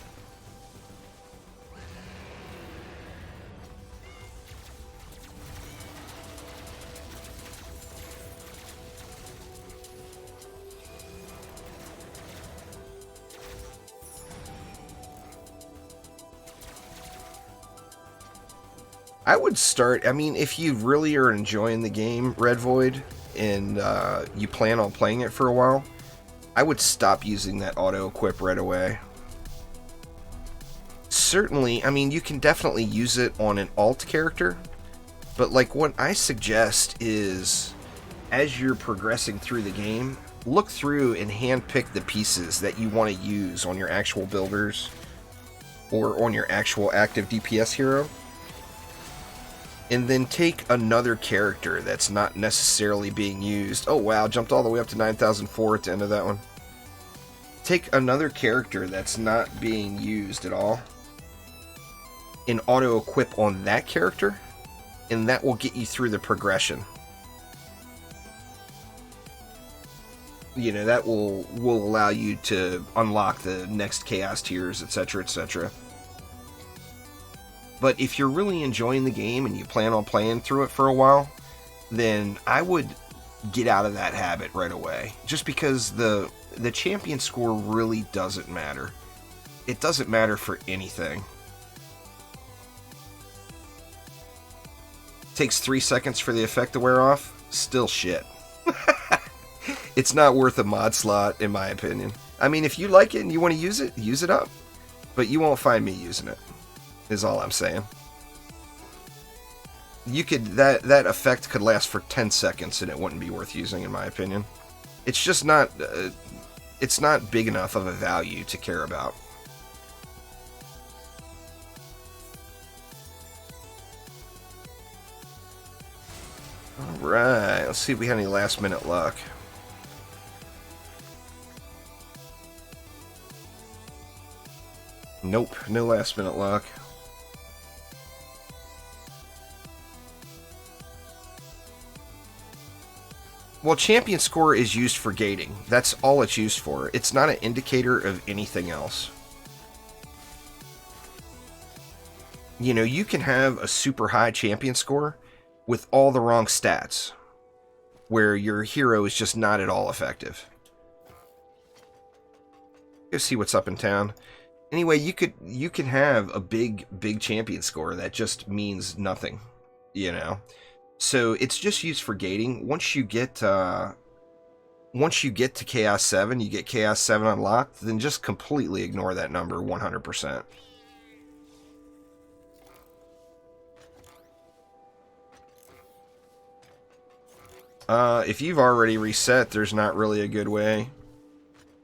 I would start, I mean, if you really are enjoying the game, Red Void, and you plan on playing it for a while, I would stop using that auto-equip right away. Certainly, I mean, you can definitely use it on an alt character, but like what I suggest is, as you're progressing through the game, look through and handpick the pieces that you want to use on your actual builders, or on your actual active DPS hero. And then take another character that's not necessarily being used. Oh wow, jumped all the way up to 9,004 at the end of that one. take another character that's not being used at all and auto-equip on that character, and that will get you through the progression. You know, that will allow you to unlock the next chaos tiers, etc., etc. But if you're really enjoying the game and you plan on playing through it for a while, then I would get out of that habit right away. Just because the champion score really doesn't matter. It doesn't matter for anything. Takes 3 seconds for the effect to wear off. Still shit. It's not worth a mod slot, in my opinion. I mean, if you like it and you want to use it up. But you won't find me using it, is all I'm saying. You could that effect could last for 10 seconds and it wouldn't be worth using, in my opinion. It's just not it's not big enough of a value to care about. Alright, let's see if we have any last minute luck. Nope, no last minute luck. Well, champion score is used for gating. That's all it's used for. It's not an indicator of anything else. You know, you can have a super high champion score with all the wrong stats, where your hero is just not at all effective. Go see what's up in town. Anyway, you can have a big champion score that just means nothing, you know. So it's just used for gating. Once you get to Chaos 7, you get Chaos 7 unlocked, then just completely ignore that number 100%. If you've already reset, there's not really a good way.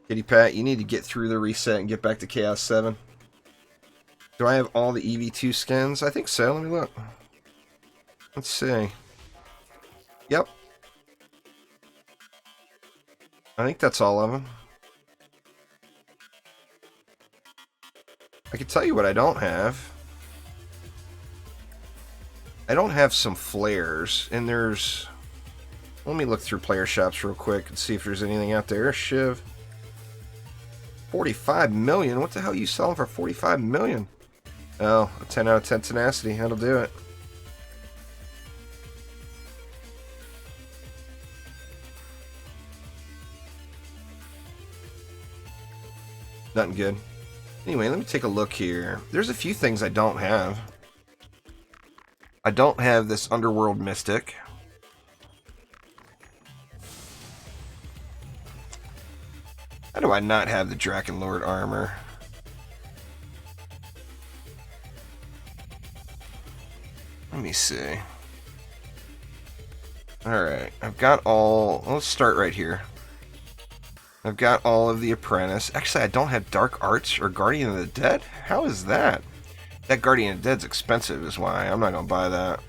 Kitty Pat, you need to get through the reset and get back to Chaos 7. Do I have all the EV2 skins? I think so. Let me look. Let's see. Yep. I think that's all of them. I can tell you what I don't have. I don't have some flares, and there's... Let me look through player shops real quick and see if there's anything out there. Shiv. 45 million? What the hell are you selling for 45 million? Oh, a 10 out of 10 tenacity. That'll do it. Nothing good. Anyway, let me take a look here. There's a few things I don't have. I don't have this Underworld Mystic. How do I not have the Drakenlord armor? Let me see. Alright, I've got all... Let's start right here. I've got all of the Apprentice. Actually, I don't have Dark Arts or Guardian of the Dead? How is that? That Guardian of the Dead's expensive is why. I'm not going to buy that.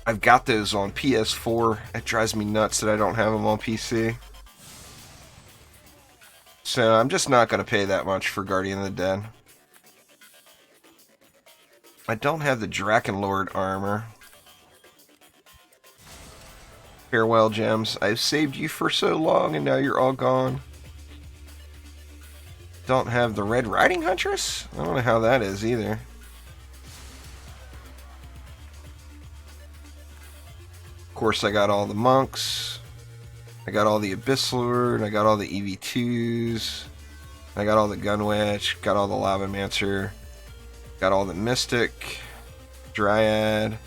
I've got those on PS4. It drives me nuts that I don't have them on PC. So I'm just not going to pay that much for Guardian of the Dead. I don't have the Drakenlord armor. Farewell, gems. I've saved you for so long and now you're all gone. Don't have the Red Riding Huntress? I don't know how that is either. Of course, I got all the monks. I got all the Abyss Lord. I got all the EV2s. I got all the Gun Witch. Got all the Lava Mancer. Got all the Mystic. Dryad.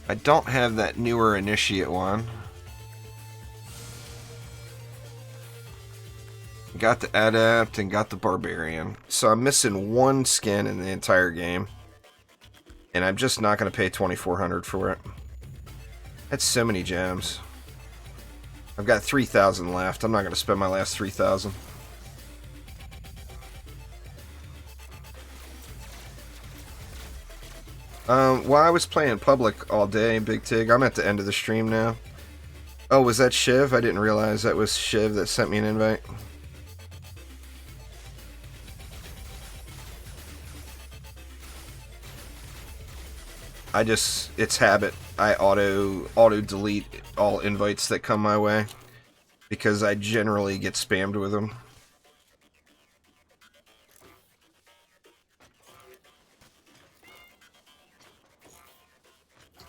I don't have that newer Initiate one. Got the Adept and got the Barbarian. So I'm missing one skin in the entire game. And I'm just not going to pay $2,400 for it. That's so many gems. I've got 3,000 left. I'm not going to spend my last 3,000. While I was playing public all day, Big Tig, I'm at the end of the stream now. Oh, was that Shiv? I didn't realize that was Shiv that sent me an invite. It's habit. I auto delete all invites that come my way because I generally get spammed with them.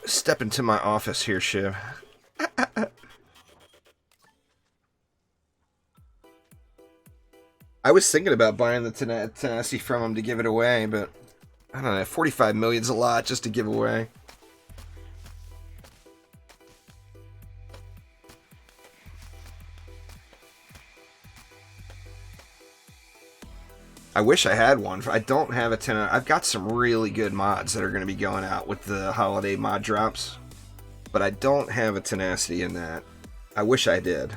Step into my office here, Shiv. I was thinking about buying the Tenacity from him to give it away, but I don't know, 45 million's a lot just to give away. I wish I had one. I don't have a 10. I've got some really good mods that are going to be going out with the holiday mod drops, but I don't have a Tenacity in that. I wish I did.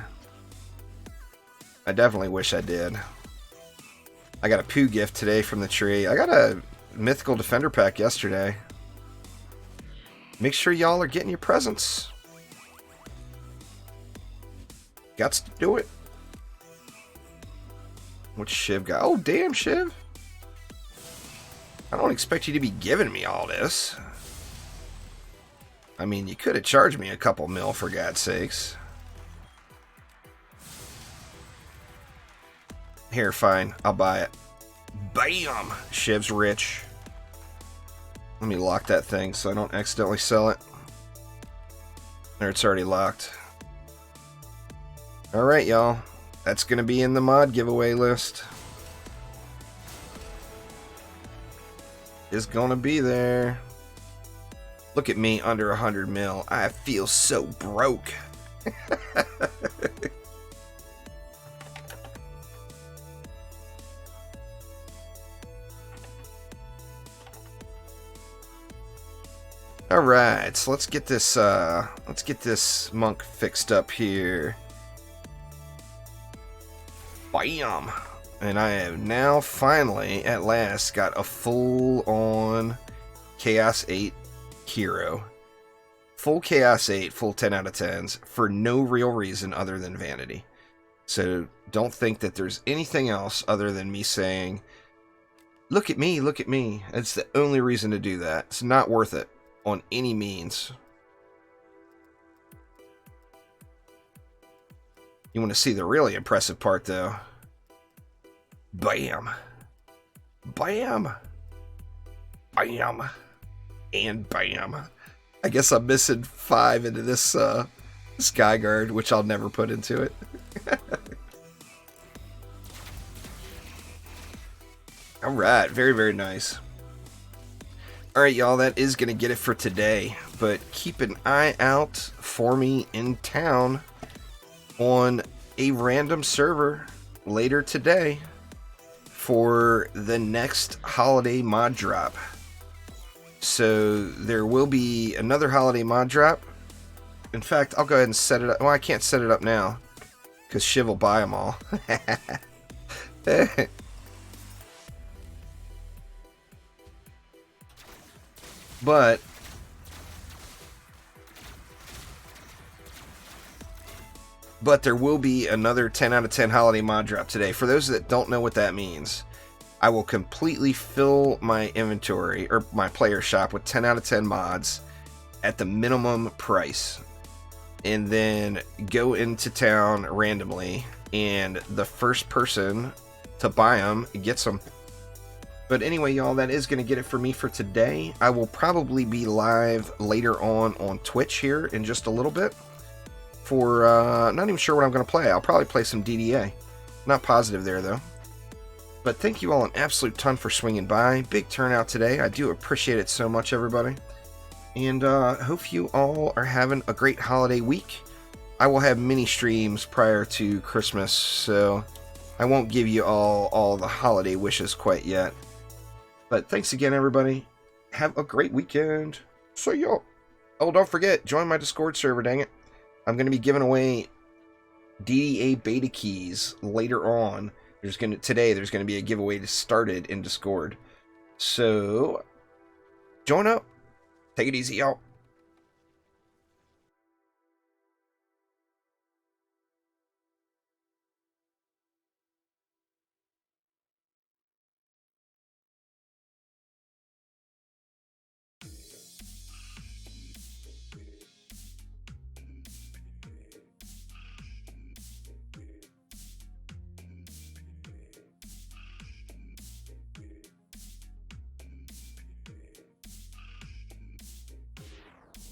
I definitely wish I did. I got a Pooh gift today from the tree. I got a Mythical Defender pack yesterday. Make sure y'all are getting your presents. Gots to do it. What's Shiv got? Oh, damn, Shiv. I don't expect you to be giving me all this. I mean, you could have charged me a couple mil, for God's sakes. Here, fine. I'll buy it. Bam! Shiv's rich. Let me lock that thing so I don't accidentally sell it. There, it's already locked. Alright, y'all. That's going to be in the mod giveaway list. It's going to be there. Look at me, under 100 mil. I feel so broke. Alright, so let's get this monk fixed up here. Bam! And I have now finally, at last, got a full-on Chaos 8 hero. Full Chaos 8, full 10 out of 10s, for no real reason other than vanity. So don't think that there's anything else other than me saying, look at me, look at me. It's the only reason to do that. It's not worth it on any means. You want to see the really impressive part, though. Bam. Bam. Bam. And bam. I guess I'm missing 5 into this Sky Guard, which I'll never put into it. Alright, very, very nice. Alright, y'all, that is going to get it for today. But keep an eye out for me in town on a random server later today for the next holiday mod drop. So there will be another holiday mod drop. In fact, I'll go ahead and set it up. Well, I can't set it up now because Shiv will buy them all. But there will be another 10 out of 10 holiday mod drop today. For those that don't know what that means, I will completely fill my inventory, or my player shop, with 10 out of 10 mods at the minimum price. And then go into town randomly, and the first person to buy them gets them. But anyway, y'all, that is going to get it for me for today. I will probably be live later on Twitch here in just a little bit. For, not even sure what I'm going to play. I'll probably play some DDA. Not positive there, though. But thank you all an absolute ton for swinging by. Big turnout today. I do appreciate it so much, everybody. And hope you all are having a great holiday week. I will have mini streams prior to Christmas, so I won't give you all the holiday wishes quite yet. But thanks again, everybody. Have a great weekend. See ya. Oh, don't forget, join my Discord server, dang it. I'm going to be giving away DDA beta keys later on. Today there's going to be a giveaway started in Discord. So, join up. Take it easy, y'all.